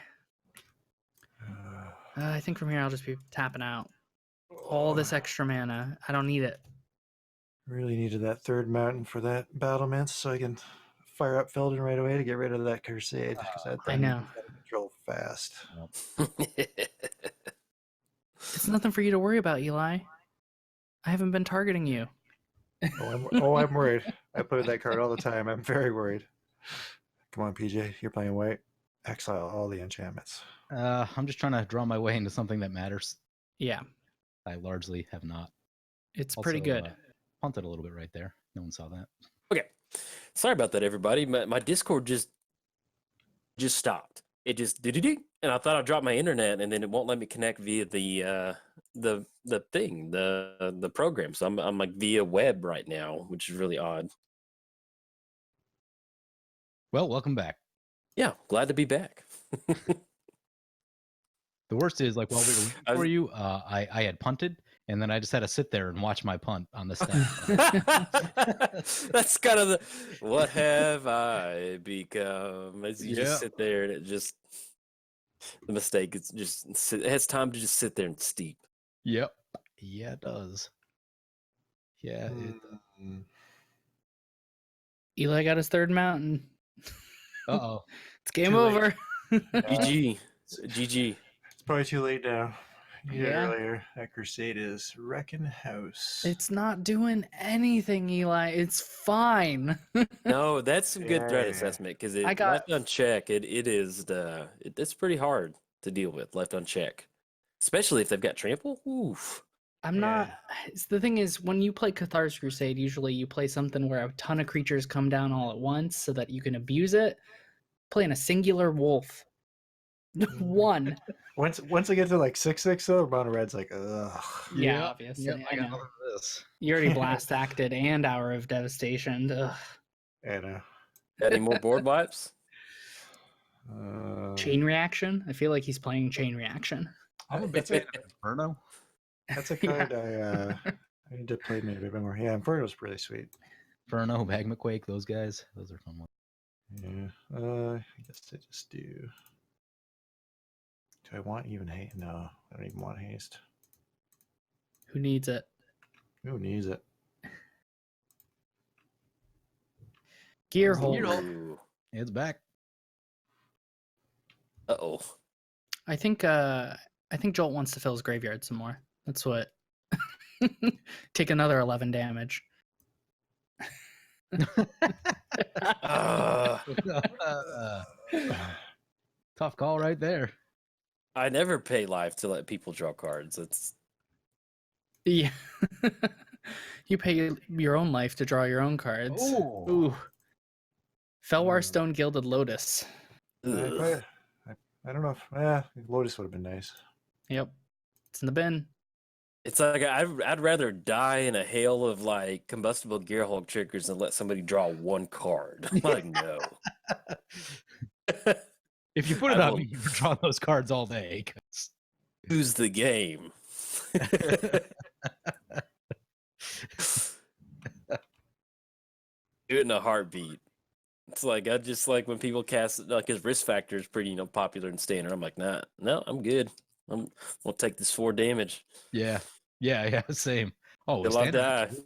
I think from here I'll just be tapping out. All this extra mana. I don't need it. Really needed that third mountain for that battlements so I can fire up Felden right away to get rid of that Crusade. Because that I thing know. is out of control fast. It's nothing for you to worry about, Eli. I haven't been targeting you. I'm worried. I play with that card all the time. I'm very worried. Come on, PJ. You're playing white. Exile all the enchantments. I'm just trying to draw my way into something that matters. Yeah, I largely have not. it's pretty Also, good. Punted a little bit right there. No one saw that. Okay. Sorry about that, everybody. My Discord just stopped. It just did, and I thought I dropped my internet, and then it won't let me connect via the thing, the program. So I'm like via web right now, which is really odd. Well, welcome back. Yeah, glad to be back. The worst is, like, while we were waiting I was- for you, I had punted, and then I just had to sit there and watch my punt on the stat. That's kind of the what have I become? As you Yeah. just sit there and the mistake is it has time to just sit there and steep. Yep. Yeah, it does. Yeah. Mm. Eli got his third mountain. Uh-oh. It's game Too late. over. GG. GG. It's probably too late now. You did it Yeah. earlier. That Crusade is wrecking house. It's not doing anything, Eli. It's fine. No, that's some good threat Yeah. assessment because I got- left uncheck. It's pretty hard to deal with left uncheck, especially if they've got trample. Oof. I'm not. The thing is, when you play Cathar's Crusade, usually you play something where a ton of creatures come down all at once so that you can abuse it. Playing a singular wolf. One. Once I get to like 6/6 though, Mono Red's like, ugh. Yeah, Yep, obviously. Yep, I got know. none of this. You already blast acted and Hour of Devastation. Ugh. I know. Got any more board wipes? Chain Reaction? I feel like he's playing Chain Reaction. I'm a big fan of Inferno. That's a card I need to play maybe a bit more. Yeah, Inferno's pretty sweet. Inferno, Magmaquake, those guys. Those are fun ones. Yeah. I guess I just do. Do I want even haste? No, I don't even want haste. Who needs it? Who needs it? Gearhold. Ooh. It's back. Uh-oh. I think Jolt wants to fill his graveyard some more. That's what. Take another 11 damage. Tough call right there. I never pay live to let people draw cards. It's Yeah. You pay your own life to draw your own cards. Oh. Ooh. Felwar Ooh. Stone Gilded Lotus. Ugh. I don't know if Lotus would have been nice. Yep. It's in the bin. It's like I'd rather die in a hail of like combustible Gearhulk triggers than let somebody draw one card. I'm like, no. If you put it I on will- me, you would draw those cards all day. 'cause- Who's the game? Do it in a heartbeat. It's like I just like when people cast like his risk factor is pretty popular in standard. I'm like, nah, no, I'm good. We'll take this 4 damage. Yeah. Yeah. Same. Oh, Till I standard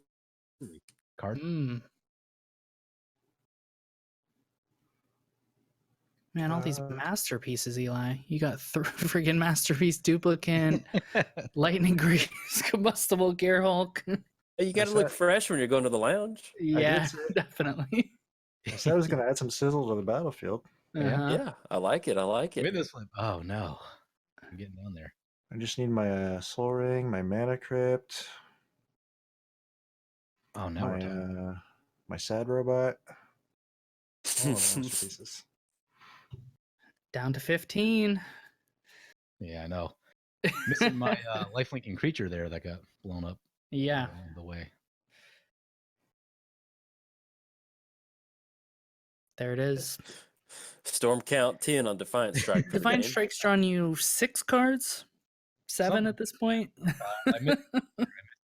die. card. Man, all these masterpieces, Eli. You got friggin' masterpiece duplicate, lightning grease, combustible Gearhulk. Hey, you got to That's look it. fresh when you're going to the lounge. Yeah, say it. definitely. I said I was going to add some sizzle to the battlefield. Yeah. Uh-huh. Yeah, I like it. I like With it. this flip. Oh no. I'm getting down there. I just need my Soul Ring, my Mana Crypt, Oh, now we're talking. my Sad Robot. All the masterpieces. Down to 15. Yeah, I know. Missing my lifelinking creature there that got blown up Yeah. along the way. There it is. Storm count 10 on Defiant Strike. for the Divine game. Strike's drawn you 6 cards? 7 Something. at this point? I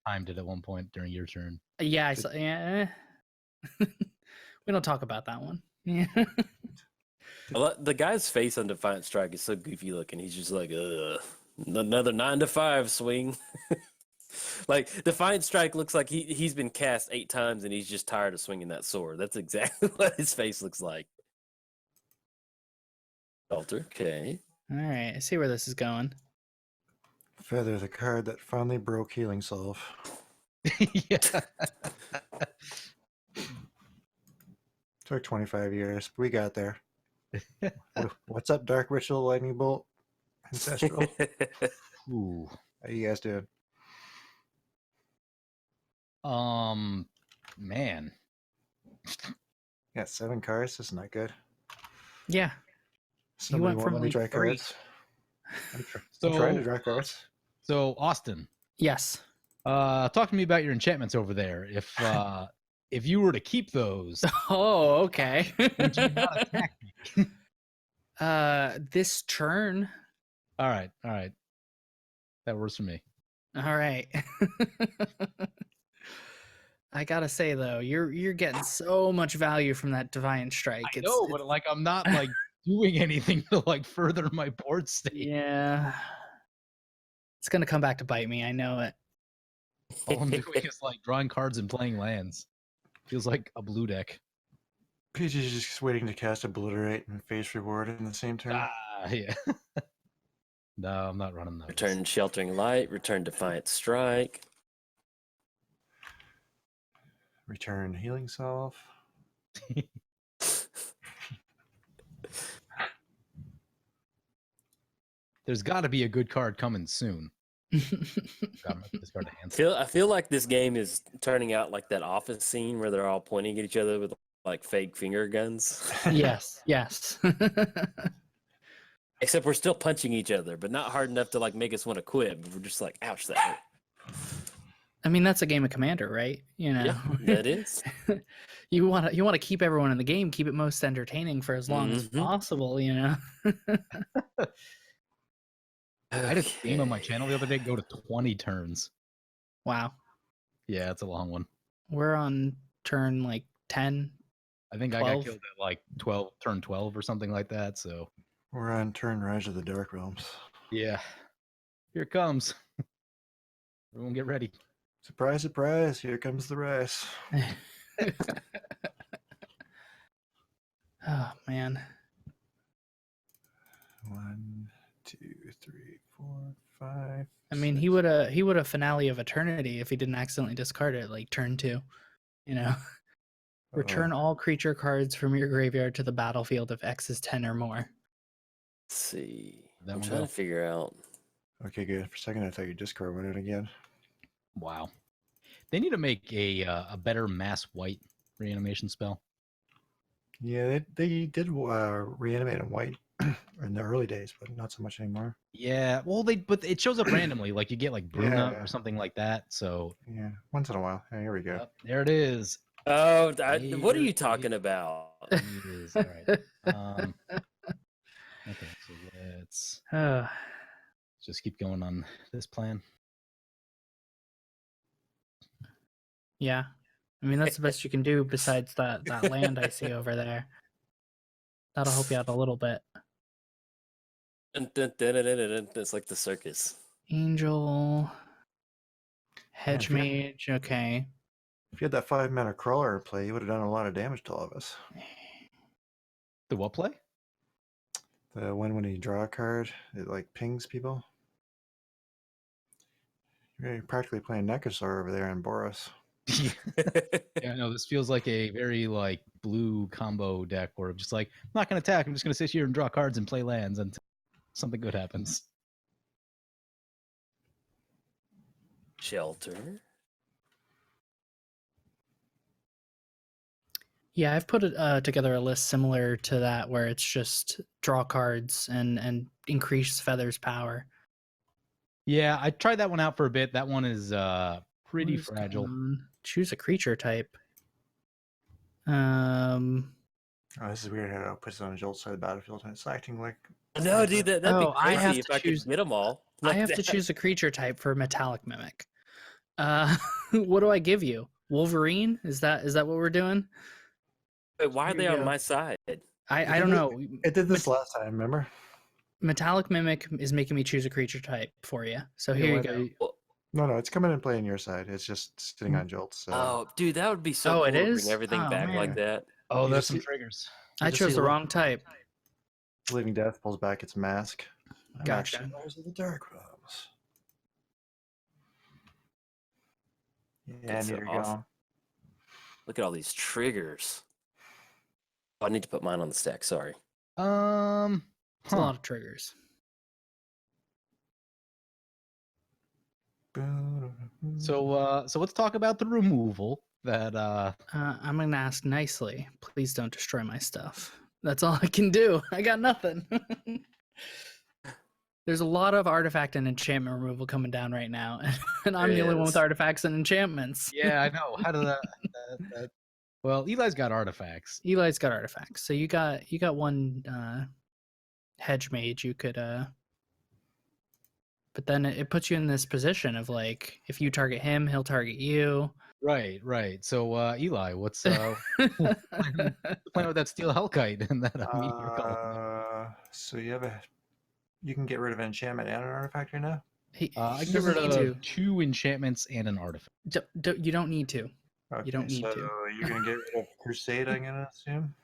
timed it at one point during your turn. Yeah, I saw. Yeah. We don't talk about that one. Yeah. The guy's face on Defiant Strike is so goofy looking. He's just like, another 9 to 5 swing. Like Defiant Strike looks like he's been cast 8 times and he's just tired of swinging that sword. That's exactly what his face looks like. Alter, okay. All right, I see where this is going. Feather, the card that finally broke Healing Solve. Yeah. Took 25 years, but we got there. What's up, Dark Ritual, Lightning Bolt, Ancestral? Ooh. How you guys doing? Man. Got 7 cards. That's not good. Yeah. Somebody went won't from, let me like, draw 3. cards. I'm trying to draw cards. So Austin, Yes. talk to me about your enchantments over there. If you were to keep those, Oh, okay. would you not attack me? This turn. All right. That works for me. All right. I gotta say though, you're getting so much value from that Divine Strike. I know, but like I'm not like doing anything to like further my board state. Yeah. It's gonna come back to bite me. I know it. All I'm doing is like drawing cards and playing lands. Feels like a blue deck. PG's just waiting to cast Obliterate and Face Reward in the same turn. Yeah. No, I'm not running those. Return Sheltering Light, return Defiant Strike. Return Healing Solve. There's got to be a good card coming soon. Gotta make this card a hand. I feel like this game is turning out like that Office scene where they're all pointing at each other with like fake finger guns. Yes. Except we're still punching each other, but not hard enough to like make us want to quit. But we're just like, ouch, that hurt. I mean, that's a game of Commander, right? You know. Yeah, that is. You want to keep everyone in the game, keep it most entertaining for as long as possible, you know. I had a game on my channel the other day go to 20 turns. Wow. Yeah, it's a long one. We're on turn like 10. I think 12? I got killed at like turn 12 or something like that. So We're on turn Rise of the Dark Realms. yeah, here it comes. Everyone get ready. Surprise, surprise! Here comes the rise. Oh man. 1, 2, 3, 4, 5. I mean, he would have Finale of Eternity if he didn't accidentally discard it like turn 2. You know. Return all creature cards from your graveyard to the battlefield if X is 10 or more. Let's see. That I'm one trying go. to figure out. Okay, good. For a second, I thought your discard went in again. Wow. They need to make a better mass white reanimation spell. Yeah, they did reanimate in white in the early days, but not so much anymore. Yeah, well, but it shows up randomly. Like you get like Bruna Yeah. or something like that. So Yeah, once in a while. Yeah, here we go. yep, there it is. Oh, what are There you talking about? it is. All right. Okay, so let's just keep going on this plan. Yeah. I mean, that's the best you can do besides that land I see over there. That'll help you out a little bit. It's like the circus. Angel, hedge if you had- mage, okay. If you had that 5-mana crawler in play, you would have done a lot of damage to all of us. The what play? The one when you draw a card, it like pings people. You're practically playing Nekosaur over there in Boros. Yeah, no, this feels like a very like blue combo deck where I'm just like, I'm not gonna attack, I'm just gonna sit here and draw cards and play lands until something good happens. Shelter. Yeah, I've put together a list similar to that where it's just draw cards and increase Feather's power. Yeah, I tried that one out for a bit. That one is pretty What is fragile. going on? Choose a creature type. Oh, this is weird how it puts it on Jolt side of the battlefield and it's acting like. No, dude, that'd be Oh, I crazy have if to I choose- could get them all. I like have to that. choose a creature type for Metallic Mimic. What do I give you? Wolverine? Is that what we're doing? Wait, why are Here they we on go. my side? I don't know. It did this last time, remember? Metallic Mimic is making me choose a creature type for you. So here you go. No, it's coming and playing your side. It's just sitting on Jolt. So. Oh, dude, that would be so Oh, cool it to is? bring everything Oh, back like man. that. Oh, You there's just some see- triggers. I just chose see the lo- wrong type. Living Death pulls back its mask. I'm Gotcha. actually Rise of the Dark Realms. Yeah, That's so neither awesome. gone. Look at all these triggers. Oh, I need to put mine on the stack. Sorry. It's a Huh. lot of triggers. So let's talk about the removal that I'm gonna ask nicely. Please don't destroy my stuff. That's all I can do. I got nothing. There's a lot of artifact and enchantment removal coming down right now, and I'm the only one with Yes. artifacts and enchantments. yeah, I know. How did that well, Eli's got artifacts. Eli's got artifacts, so you got one hedge mage you could but then it puts you in this position of like if you target him, he'll target you. Right. So Eli, what's the plan with that steel hellkite and that meteor column? So you can get rid of enchantment and an artifact right now. I He can get rid doesn't need of 2 enchantments and an artifact. you don't need to. Okay, don't need so to. you're gonna get rid of Crusade, I'm gonna assume.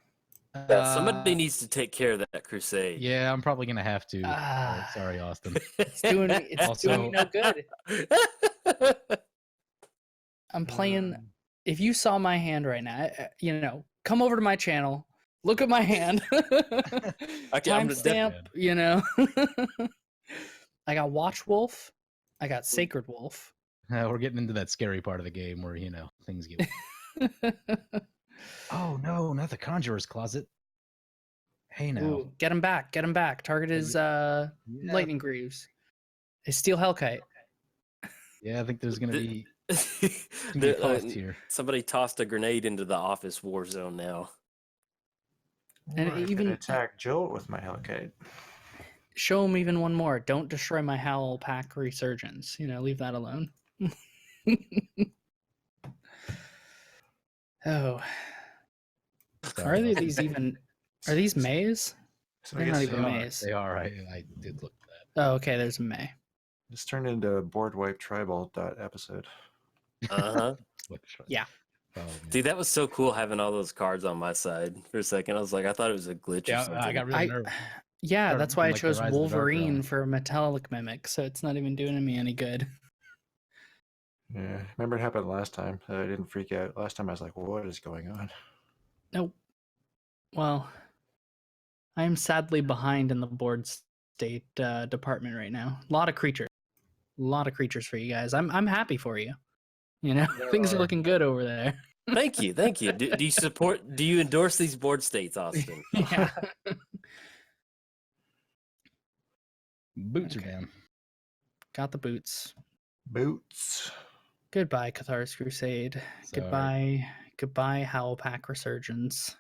Yeah, somebody needs to take care of that crusade. Yeah, I'm probably gonna have to. Ah. Sorry, Austin. It's doing me no good. I'm playing. If you saw my hand right now, come over to my channel, look at my hand. Timestamp, I got Watch Wolf, I got Sacred Wolf. We're getting into that scary part of the game where things get. Oh no, not the Conjurer's Closet. Hey now. Ooh, get him back. Target is Lightning Greaves. His Steel Hellkite. Yeah, I think there's gonna be a The- cost here. Somebody tossed a grenade into the office war zone now. And Or I could even- attack Jolt with my Hellkite. Show him even one more. Don't destroy my Howl Pack Resurgence. Leave that alone. Oh. Sorry, Are Austin. these even... Are these Mays? So They're I not guess even They are. maze. They are. I did look at that. Oh, okay, there's a May. this turned into a board wipe tribal episode. Uh-huh. Yeah. Oh, man. Dude, that was so cool having all those cards on my side for a second. I was like, I thought it was a glitch or Yeah, something. I got really nervous. Yeah, Started that's why I looking like the chose Rise of the Dark Wolverine Realm. for Metallic Mimic, so it's not even doing me any good. Yeah, remember it happened last time. I didn't freak out. Last time I was like, what is going on? Nope. Well, I am sadly behind in the board state department right now. A lot of creatures for you guys. I'm happy for you. You know, There things are are. looking good over there. Thank you. Do you endorse these board states, Austin? Yeah. Boots Okay. are down. Got the boots. Boots. Goodbye, Cathar's Crusade. Sorry. Goodbye, Howl Pack Resurgence.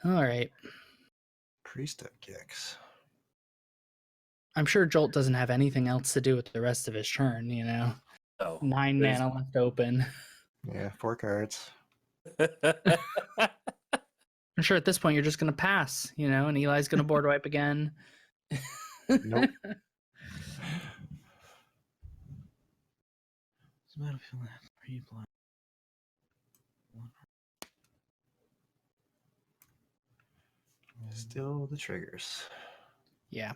All right. Priest up kicks. I'm sure Jolt doesn't have anything else to do with the rest of his turn, you know. Oh, 9 there's- mana left open. Yeah, 4 cards. I'm sure at this point you're just gonna pass, you know, and Eli's gonna board wipe again. Nope. Still the triggers. Yeah.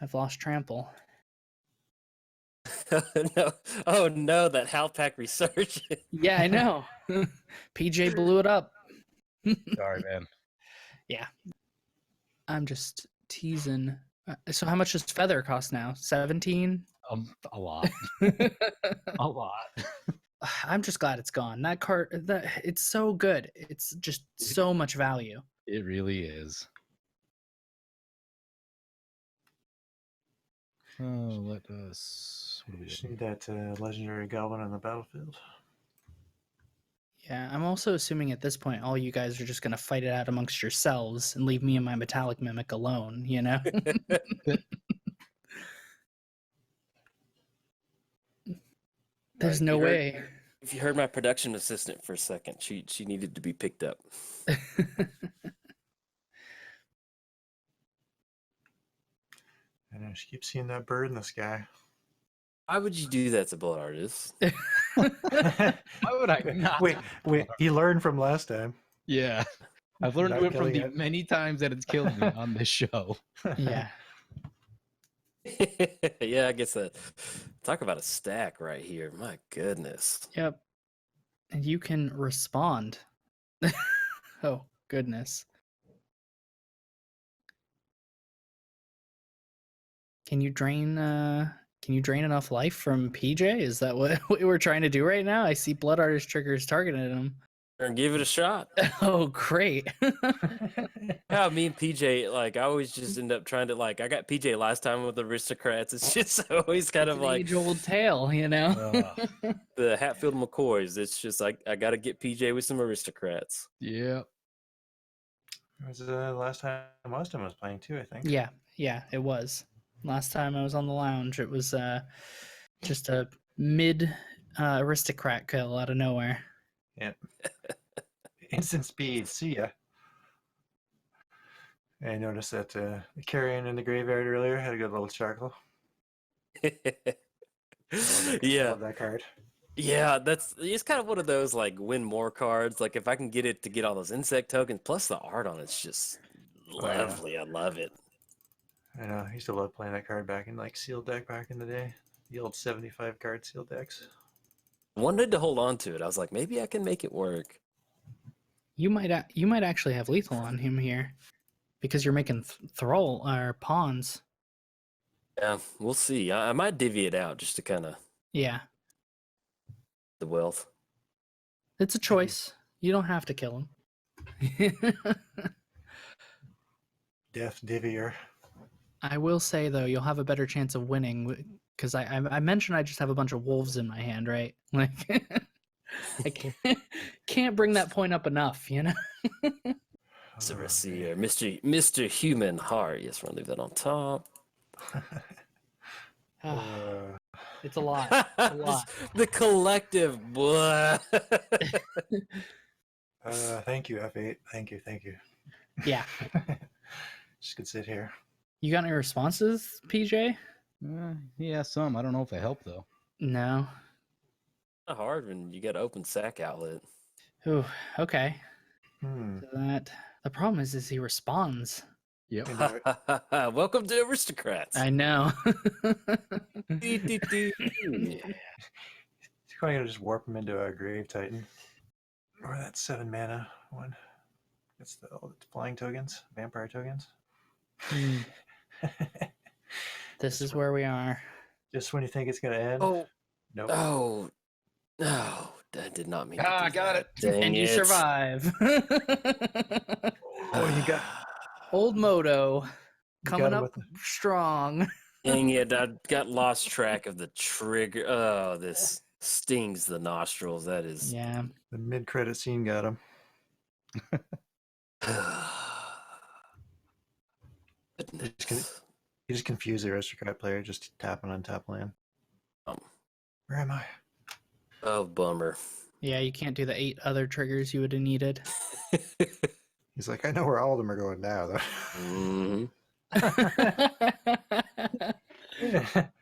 I've lost trample. No. Oh no, that Halpack resurgence. Yeah, I know. PJ blew it up. Sorry, man. Yeah. I'm just teasing. So how much does Feather cost now? 17? A lot. A lot. I'm just glad it's gone. That card, it's so good. It's just so much value. It really is. Oh, let us. What do we Just do? need that legendary goblin on the battlefield. Yeah, I'm also assuming at this point all you guys are just gonna fight it out amongst yourselves and leave me and my metallic mimic alone, you know? There's no way. If you heard my production assistant for a second, she needed to be picked up. I know, she keeps seeing that bird in the sky. Why would you do that to Blood Artist? Why would I not? Wait, he learned from last time. Yeah. I've learned Not it from killing the it. many times that it's killed me on this show. Yeah. Yeah, I guess that. Talk about a stack right here. My goodness. Yep. And you can respond. Oh, goodness. Can you drain enough life from PJ? Is that what we're trying to do right now? I see Blood Artist triggers targeting him. And give it a shot. Oh, great. Yeah, me and PJ, like, I always just end up trying to, like, I got PJ last time with Aristocrats. It's just always kind It's of an like age-old tale, you know? the Hatfield McCoys. It's just like, I got to get PJ with some Aristocrats. Yeah. It was the last time Austin was playing too, I think. Yeah, it was. Last time I was on the lounge, it was just a mid aristocrat kill out of nowhere. Yeah. Instant speed. See ya. I noticed that the carrion in the graveyard earlier had a good little chuckle. Yeah. Love that card. Yeah, it's kind of one of those like win more cards. Like if I can get it to get all those insect tokens, plus the art on it's just yeah. lovely. I love it. I know. I used to love playing that card back in like sealed deck back in the day. The old 75 card sealed decks. Wanted to hold on to it. I was like, maybe I can make it work. You might actually have lethal on him here, because you're making thrall or pawns. Yeah, we'll see. I might divvy it out just to kind of Yeah, the wealth. it's a choice. You don't have to kill him. Death Divier. I will say though, you'll have a better chance of winning because I mentioned I just have a bunch of wolves in my hand, right? Like I can't bring that point up enough, you know. So let's see here, Mr. Human Heart. Yes, we're gonna leave that on top. It's a lot. A lot. Just the collective. Blah. Thank you, F8. Thank you. Yeah. Just could sit here. You got any responses, PJ? Yeah, some. I don't know if they help though. No. Hard when you got an open sack outlet. Ooh, okay. Hmm. So that the problem is he responds. Yep. You know it. Welcome to Aristocrats. I know. Dee, dee, dee. He's probably gonna just warp him into a Grave Titan. Or that 7 mana one. It's all the flying tokens, vampire tokens. This is where we are. Just when you think it's gonna end. Oh, Nope. oh, no! I did not mean to do I got that. it. Dang And you it. survive. Oh, you got Old Moto you coming got him up with the strong. Dang it! I got lost track of the trigger. Oh, this stings the nostrils. That is. Yeah. mid-credit scene. Got him. Goodness. You just confuse the aristocrat player just tapping on top land. Where am I? Oh, bummer. Yeah, you can't do the 8 other triggers you would have needed. He's like, I know where all of them are going now, though. Mhm.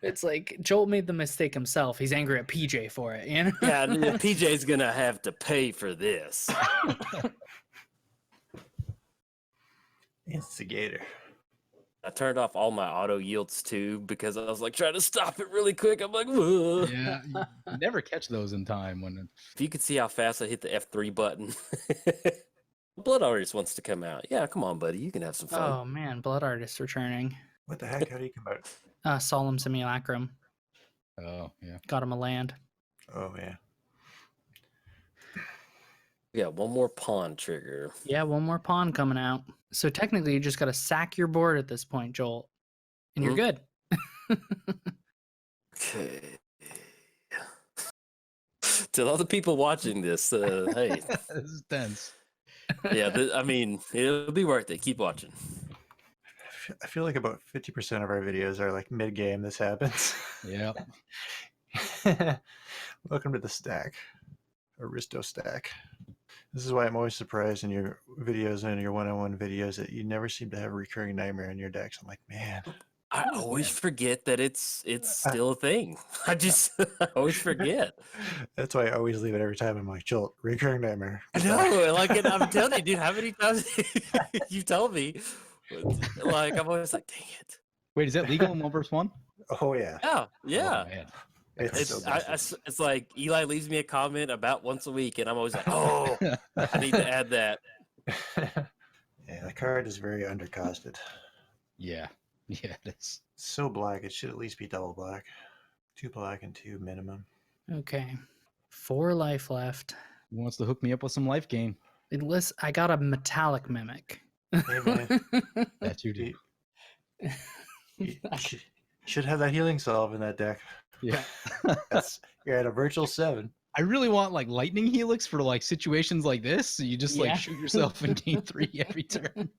It's like Jolt made the mistake himself. He's angry at PJ for it, you know? Yeah, PJ's gonna have to pay for this. Instigator. I turned off all my auto yields too because I was like trying to stop it really quick. I'm like, "Ugh." Yeah, you never catch those in time when. If you could see how fast I hit the F3 button. Blood Artist wants to come out. Yeah, come on, buddy. You can have some fun. Oh man, Blood Artist returning. What the heck? How do you come out? Solemn Simulacrum. Oh yeah. Got him a land. Oh, yeah. We got one more pawn trigger. Yeah, one more pawn coming out. So technically you just gotta sack your board at this point, Jolt. And you're good. Okay. To all the people watching this, hey, This is tense. yeah, I mean, it'll be worth it. Keep watching. I feel like about 50% of our videos are like mid-game this happens. Yeah. Welcome to the stack. Aristo stack. This is why I'm always surprised in your videos and your one-on-one videos that you never seem to have a recurring nightmare in your decks. I'm like, man. I always forget that it's still a thing. I always forget. That's why I always leave it every time. I'm like, Jolt, recurring nightmare. I know, like, and I'm telling you, dude, how many times you told me? Like, I'm always like, dang it. Wait, is that legal in 1v1? Oh, yeah. Yeah, Oh, yeah. man. It's so It's like Eli leaves me a comment about once a week, and I'm always like, oh, I need to add that. Yeah, the card is very undercosted. Yeah. Yeah, it is. So black, it should at least be double black. 2 black and 2 minimum. Okay. 4 life left. He wants to hook me up with some life gain. Unless I got a metallic mimic. Hey, man. That you do. You should have that healing salve in that deck. Yeah. You're at a virtual 7. I really want like lightning helix for like situations like this. So you just Yeah. like shoot yourself in game 3 every turn.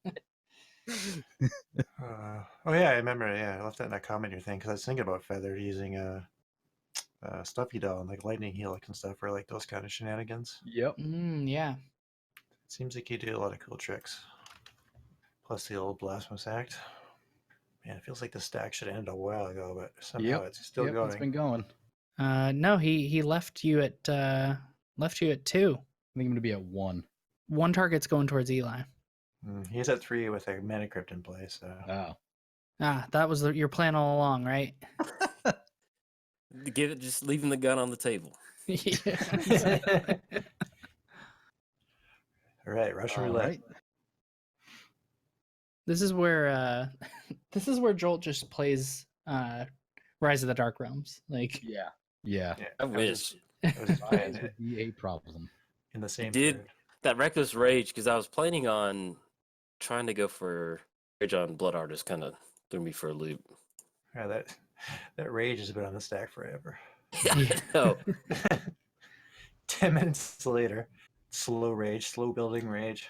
Oh yeah, I remember. Yeah, I left that in that comment your thing because I was thinking about Feathered using a Stuffy Doll and like Lightning Helix and stuff for like those kind of shenanigans. Yep. Yeah. It seems like you do a lot of cool tricks. Plus the old Blasphemous Act. Man, it feels like the stack should end a while ago, but somehow it's still Yep, going. it's been going. No, he left you at 2. I think I'm gonna be at 1. 1 target's going towards Eli. He's at 3 with a Mana Crypt in place. So. Oh. That was your plan all along, right? Just leaving the gun on the table. Yeah. All right, Russian All roulette. right. This is where Jolt just plays Rise of the Dark Realms. Like Yeah. Yeah. Yeah, I wish. I was buying That it would be a problem. in the same. did. turn. That Reckless Rage, because I was planning on trying to go for Rage on Blood Artist, kind of threw me for a loop. Yeah, that rage has been on the stack forever. I know. 10 minutes later, slow rage, slow building rage.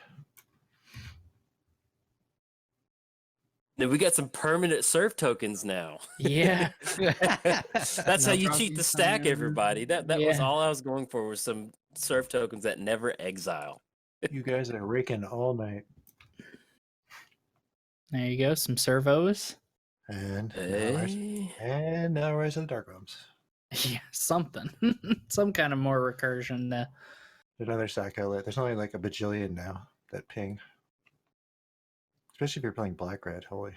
Then we got some permanent surf tokens now. yeah. That's how you cheat the stack, everybody. That was Yeah. all I was going for, was some surf tokens that never exile. You guys are raking all night. There you go. Some servos. And Hey. now Rise of the Dark Realms. Yeah, something. Some kind of more recursion. Another stack outlet. There's only like a bajillion now that ping. Especially if you're playing black-red. Holy.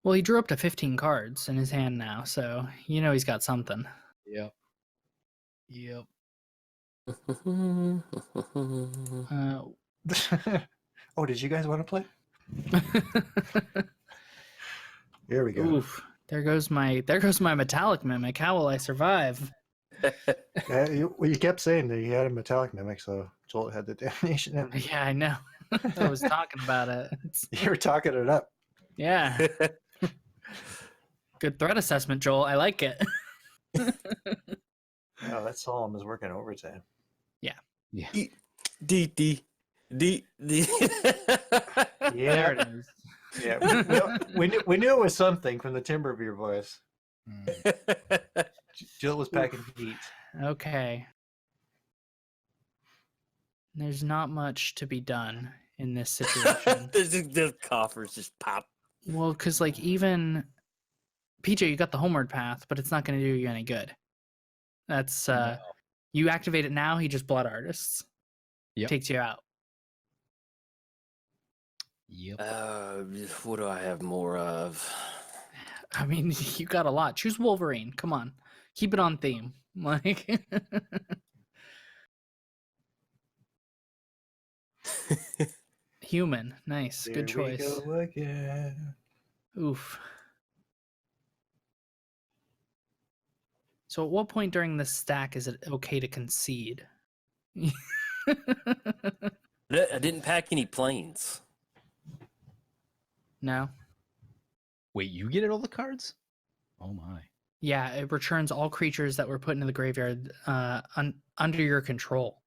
Well, he drew up to 15 cards in his hand now, so you know he's got something. Yep. Yep. Oh, did you guys want to play? Here we go. Oof. There goes my metallic mimic. How will I survive? Yeah, you kept saying that you had a metallic mimic, so Jolt had the damnation. And Yeah, I know. I was talking about it. you were talking it up. Yeah. Good threat assessment, Joel. I like it. Oh, that Solemn is working overtime. Yeah. D. There it is. Yeah, we knew it was something from the timbre of your voice. Jill was packing heat. Okay. There's not much to be done in this situation. The coffers just pop. Well, because like even PJ, you got the homeward path, but it's not going to do you any good. That's you activate it now. He just blood artists. Yep. Takes you out. Yep. What do I have more of? I mean, you got a lot. Choose Wolverine. Come on, keep it on theme. Like, human. Nice. There Good choice. we go again. Oof. So at what point during this stack is it okay to concede? I didn't pack any planes. No? Wait, you get all the cards? Oh my. Yeah, it returns all creatures that were put into the graveyard under your control.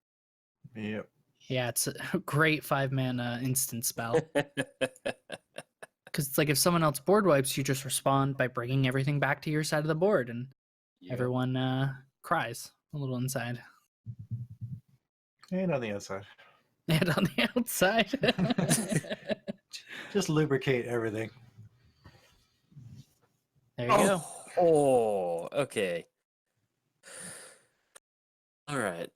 Yep. Yeah, it's a great 5-mana instant spell. Because it's like if someone else board wipes, you just respond by bringing everything back to your side of the board, and everyone cries a little inside. And on the outside. And on the outside. Just lubricate everything. There you go. Oh, okay. All right.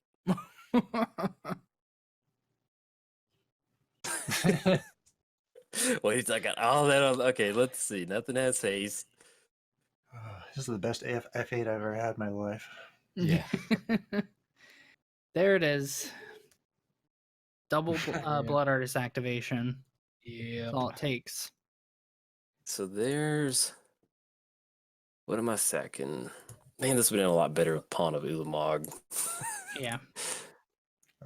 Wait, I got all that on. Okay, let's see. Nothing has haste. This is the best F8 I've ever had in my life. Yeah. There it is. Double blood artist activation. Yeah. That's all it takes. So there's. What am I sacking? Man, this would have been a lot better with Pawn of Ulamog. Yeah.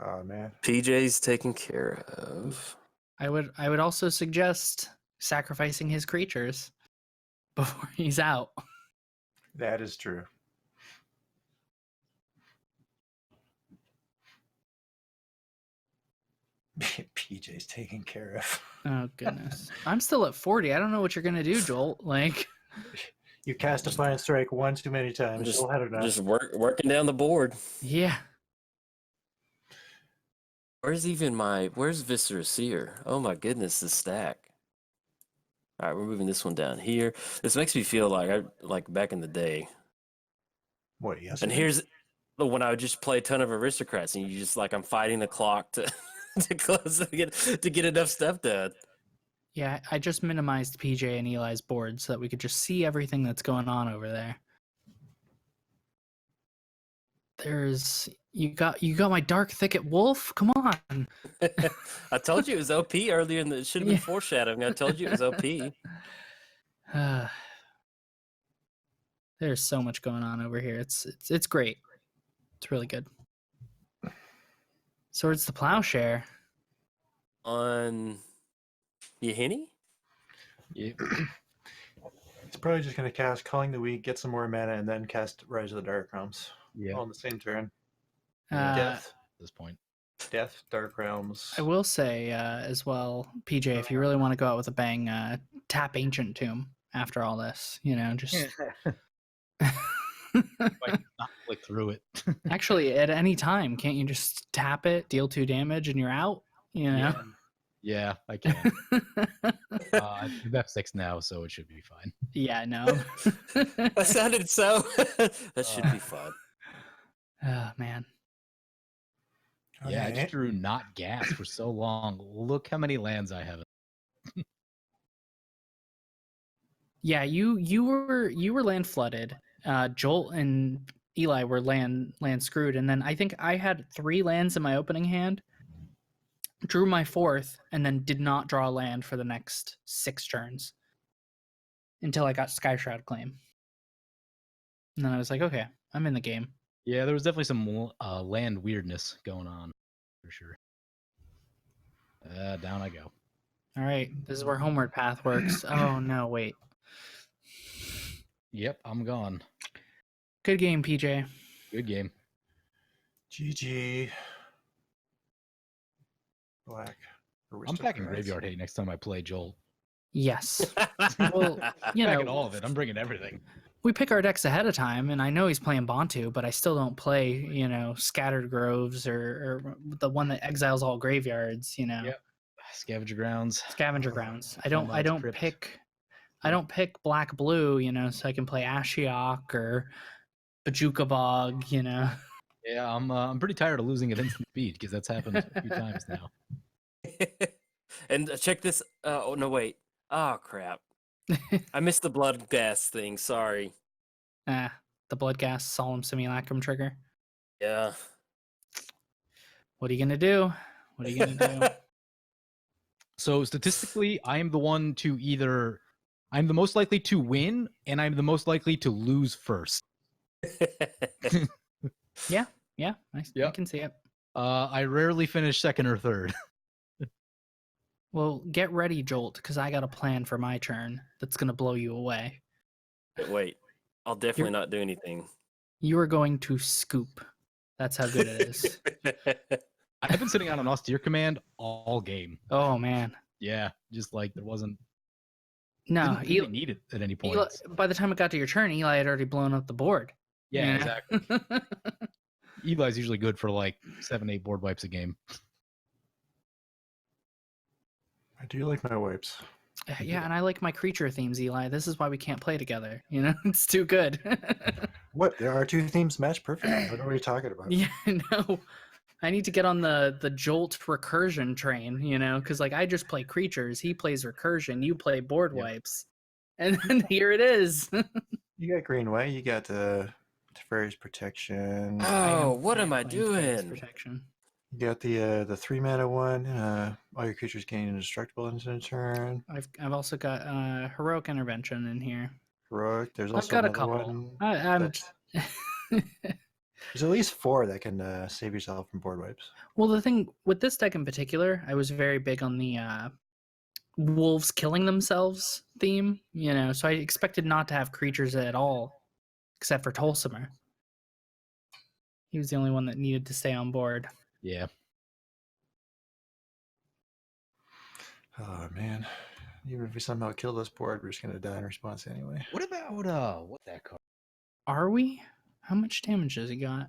Oh man. PJ's taken care of. I would also suggest sacrificing his creatures before he's out. That is true. PJ's taken care of. Oh goodness. I'm still at 40. I don't know what you're gonna do, Jolt. Like, You cast Defiant Strike one too many times. Just working down the board. yeah. Where's Viscera Seer? Oh my goodness, the stack. All right, we're moving this one down here. This makes me feel like back in the day. What? Yes. And here's when I would just play a ton of aristocrats, and you just like I'm fighting the clock to close to get enough stuff done. Yeah, I just minimized PJ and Eli's board so that we could just see everything that's going on over there. You got my Dark Thicket Wolf? Come on. I told you it was OP earlier it should have been foreshadowing. I told you it was OP. There's so much going on over here. It's great. It's really good. Swords to Plowshare. On Yahini? Yeah. It's probably just going to cast Calling the Weak, get some more mana, and then cast Rise of the Dark Realms. Yeah. All on the same turn. Death. At this point. Death, Dark Realms. I will say as well, PJ, if you really want to go out with a bang, tap Ancient Tomb after all this. Just Like, not click through it. actually at any time, can't you just tap it, deal 2 damage, and you're out? Yeah, I can. I'm F6 now, so it should be fine. Yeah, no. That sounded so. That should be fun. Oh man. Yeah, I just drew not gas for so long. Look how many lands I have. Yeah, you were land flooded. Jolt and Eli were land screwed, and then I think I had 3 lands in my opening hand. Drew my 4th, and then did not draw a land for the next 6 turns. until I got Skyshroud Claim. And then I was like, okay, I'm in the game. Yeah, there was definitely some land weirdness going on, for sure. Down I go. All right, this is where Homeward Path works. Oh, no, wait. Yep, I'm gone. Good game, PJ. Good game. GG. Black. I'm packing Graveyard Hate next time I play Jolt. Yes. Well, you Packing know, all of it. I'm bringing everything. we pick our decks ahead of time, and I know he's playing Bontu, but I still don't play, you know, Scattered Groves or the one that exiles all graveyards, you know. Yep. Scavenger Grounds. Scavenger Grounds. I Nomad's don't Crypt. pick black blue, you know, so I can play Ashiok or Bajuka Bog, you know. Yeah, I'm pretty tired of losing at instant speed because that's happened a few times now. And check this. Oh no, wait. Oh crap! I missed the blood gas thing. Sorry. The Bloodghast Solemn Simulacrum trigger. Yeah. What are you gonna do? What are you gonna do? So statistically, I'm the most likely to win, and I'm the most likely to lose first. Yeah, I Yep. can see it. I rarely finish second or third. Well, get ready, Jolt, because I got a plan for my turn that's gonna blow you away. Wait, I'll definitely not do anything. You are going to scoop. That's how good it is. I've been sitting on an austere command all game. Oh man. Yeah, just like there wasn't. No, didn't need it at any point. By the time it got to your turn, Eli had already blown up the board. Yeah, you know? exactly. Eli's usually good for like 7-8 board wipes a game. I do like my wipes. Yeah, and I like my creature themes, Eli. This is why we can't play together. You know, it's too good. What? There are two themes match perfectly. What are we talking about? Yeah, no. I need to get on the Jolt recursion train, you know, because like I just play creatures, he plays recursion, you play board wipes, and then here it is. You got Greenway. You got Teferi's Protection. Oh, what am I playing Teferi's doing? Protection. You got the 3-mana one. All your creatures gain indestructible into a turn. I've also got Heroic Intervention in here. Heroic. There's also I've got a another couple. one. I'm There's at least 4 that can save yourself from board wipes. Well, the thing with this deck in particular, I was very big on the wolves killing themselves theme, you know, so I expected not to have creatures at all, except for Tolsimir. He was the only one that needed to stay on board. Yeah. Oh man. Even if we somehow kill this board, we're just gonna die in response anyway. What about what that card? Are we? How much damage has he got?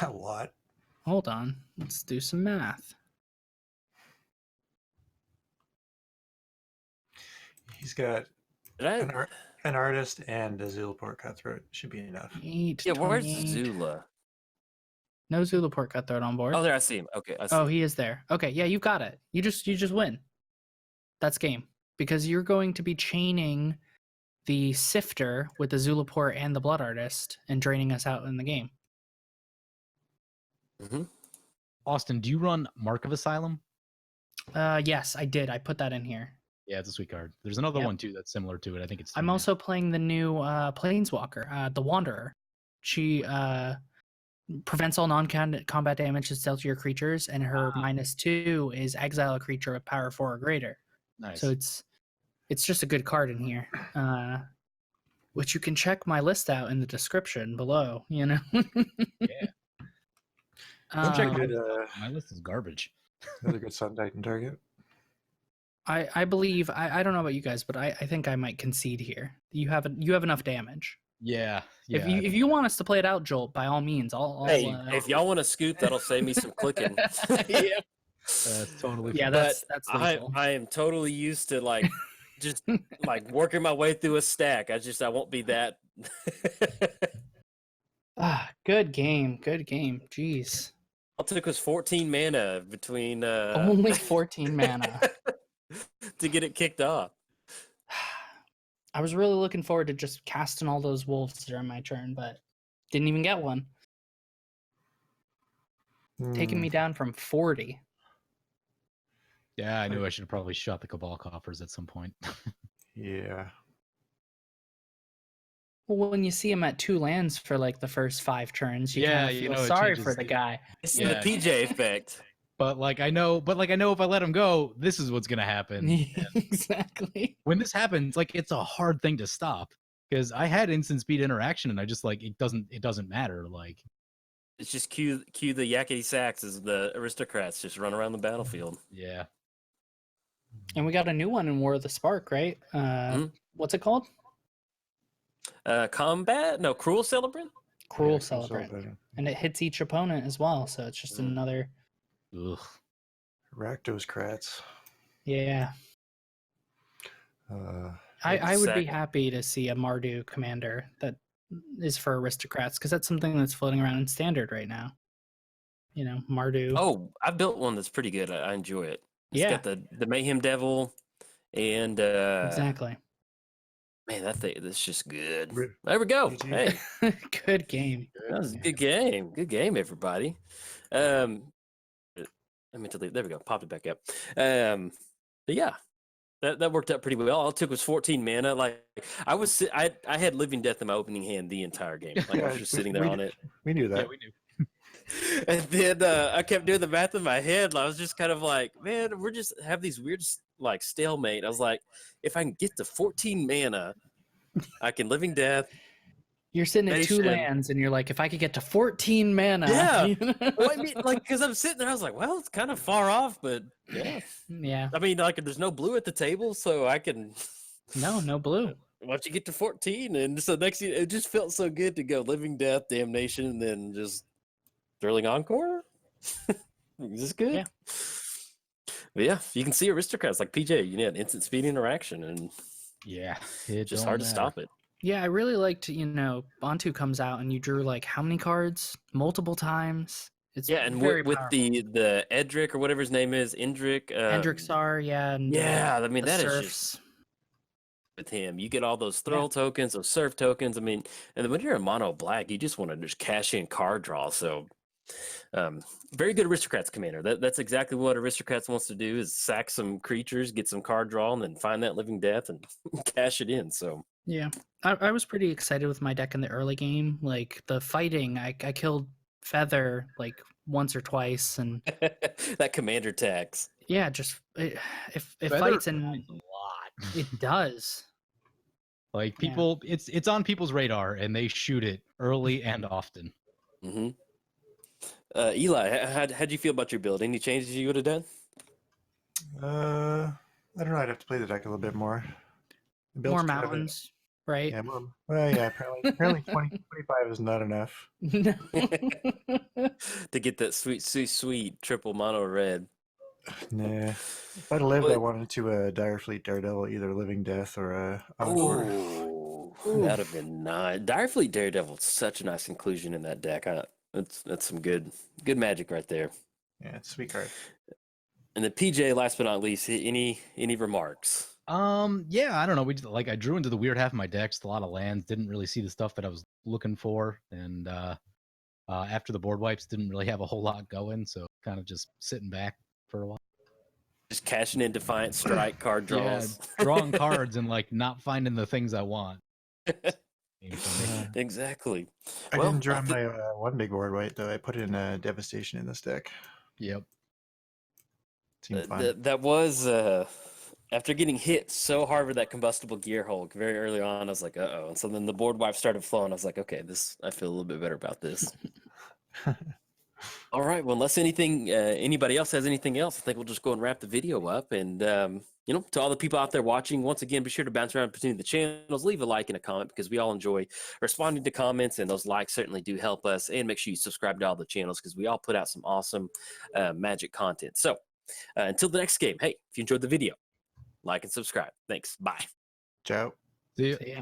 A lot. Hold on. Let's do some math. He's got Did I? an artist and a Zulaport Cutthroat. Should be enough. 8, Yeah, where's 28. Zula? No Zulaport Cutthroat on board. Oh, there, I see him. Okay, I see. Oh, he is there. Okay, yeah, you got it. You just win. That's game. Because you're going to be chaining the Sifter with the Zulaport and the Blood Artist and draining us out in the game. Mm-hmm. Austin, do you run Mark of Asylum? Yes, I did. I put that in here. Yeah, it's a sweet card. There's another Yep. one too that's similar to it. I think it's. I'm also playing the new Planeswalker, the Wanderer. She prevents all non-combat damage that's dealt to your creatures, and her -2 is exile a creature with power 4 or greater. Nice. So it's just a good card in here. Which you can check my list out in the description below, you know. Yeah. Don't check Um, good, My list is garbage. another good Sun Titan target. I believe I don't know about you guys, but I think I might concede here. You have enough damage. Yeah. If you want us to play it out, Jolt, by all means, I'll Hey, if y'all want to scoop, that'll save me some clicking. yeah, That's totally. yeah, fine. that's I lethal. I am totally used to like just like working my way through a stack. I won't be that. Good game. Jeez, All it took was 14 mana between only 14 mana. to get it kicked off. I was really looking forward to just casting all those wolves during my turn, but didn't even get one. Taking me down from 40. Yeah, I knew I should have probably shot the Cabal coffers at some point. Yeah. Well, when you see him at 2 lands for like the first 5 turns, you Yeah, kind of you feel know, it sorry for changes the the- guy. It's Yeah. the PJ effect. But like I know if I let him go, this is what's gonna happen. Exactly. When this happens, like it's a hard thing to stop because I had instant speed interaction and I just like it doesn't matter. Like It's just cue the yakety sax as the aristocrats just run around the battlefield. yeah, And we got a new one in War of the Spark, right? Mhm. What's it called? Combat? No, Cruel Celebrant? Cruel Yeah, cool Celebrant. celebrating. And it hits each opponent as well, so it's just another. ugh. Rakdos Krats. Yeah. Maybe I would be sack 'em. happy to see a Mardu commander that is for aristocrats because that's something that's floating around in standard right now. You know, Mardu. Oh, I built one that's pretty good. I enjoy it. It's Yeah. got the Mayhem Devil and Exactly. man, that's just good. Re- There we go. PG. Hey, Good game. that was a good game. Good game, everybody. I meant to leave. There we go. Popped it back up. But yeah, that worked out pretty well. All it took was 14 mana. Like I had Living Death in my opening hand the entire game. Like I was Yeah, just sitting there on it. We knew that. Yeah, we knew. And then I kept doing the math in my head. And I was just kind of like, man, we're just have these weird like stalemate. I was like, if I can get to 14 mana, I can Living Death. You're sitting at 2 Nation. lands and you're like, if I could get to 14 mana. Yeah. Well, I mean, like, because I'm sitting there, I was like, well, it's kind of far off, but yeah. Yeah. I mean, like, there's no blue at the table, so I can. No blue. Once you get to 14, and so next year, it just felt so good to go Living Death, Damnation, and then just Thrilling Encore. Is this good? Yeah. But yeah, you can see aristocrats like PJ. You need instant speed interaction, and Yeah, it's just hard to stop it. Yeah, I really liked, Bontu comes out and you drew like how many cards? Multiple times. It's Yeah, and very with powerful. the Edric or whatever his name is, Endrick. Hendrixar, yeah. And, Yeah, I mean the that is serfs. just with him. You get all those throw tokens, those surf tokens. I mean, and then when you're a mono black, you just want to just cash in card draw. So, very good aristocrats commander. That's exactly what aristocrats wants to do: is sack some creatures, get some card draw, and then find that Living Death and cash it in. So. Yeah, I was pretty excited with my deck in the early game. Like the fighting, I killed Feather like once or twice, and that commander tax. yeah, just it Feather fights and a lot. it does. Like Yeah. people, it's on people's radar and they shoot it early and often. Mm-hmm. Eli, how'd you feel about your build? Any changes you would have done? I don't know. I'd have to play the deck a little bit more. The build's More kind of a- mountains, right? Yeah, well, yeah. Apparently 25 is not enough. To get that sweet triple mono red. Nah. If I'd lived, I But- wanted to Direfleet Daredevil, either Living Death or Encore. Ooh, that'd have been nice. Direfleet Daredevil, such a nice inclusion in that deck. That's some good magic right there. Yeah, it's a sweet card. And the PJ, last but not least, any remarks? Yeah, I don't know. I drew into the weird half of my decks, a lot of lands, didn't really see the stuff that I was looking for, and after the board wipes, didn't really have a whole lot going, so kind of just sitting back for a while. Just cashing in Defiant Strike card draws. Yeah, drawing cards and like not finding the things I want. Exactly. I Well, didn't draw I thi- my one big board white, though. I put in Devastation in this deck. Yep. Seemed fun. That was after getting hit so hard with that combustible gear Hulk very early on. I was like, uh-oh. And so then the board wipe started flowing. I was like, okay, I feel a little bit better about this. All right. Well, unless anybody else has anything else, I think we'll just go and wrap the video up. And to all the people out there watching, once again, be sure to bounce around between the channels, leave a like and a comment because we all enjoy responding to comments, and those likes certainly do help us. And make sure you subscribe to all the channels because we all put out some awesome Magic content. So until the next game, hey, if you enjoyed the video, like and subscribe. Thanks. Bye. Ciao. See ya. So, yeah.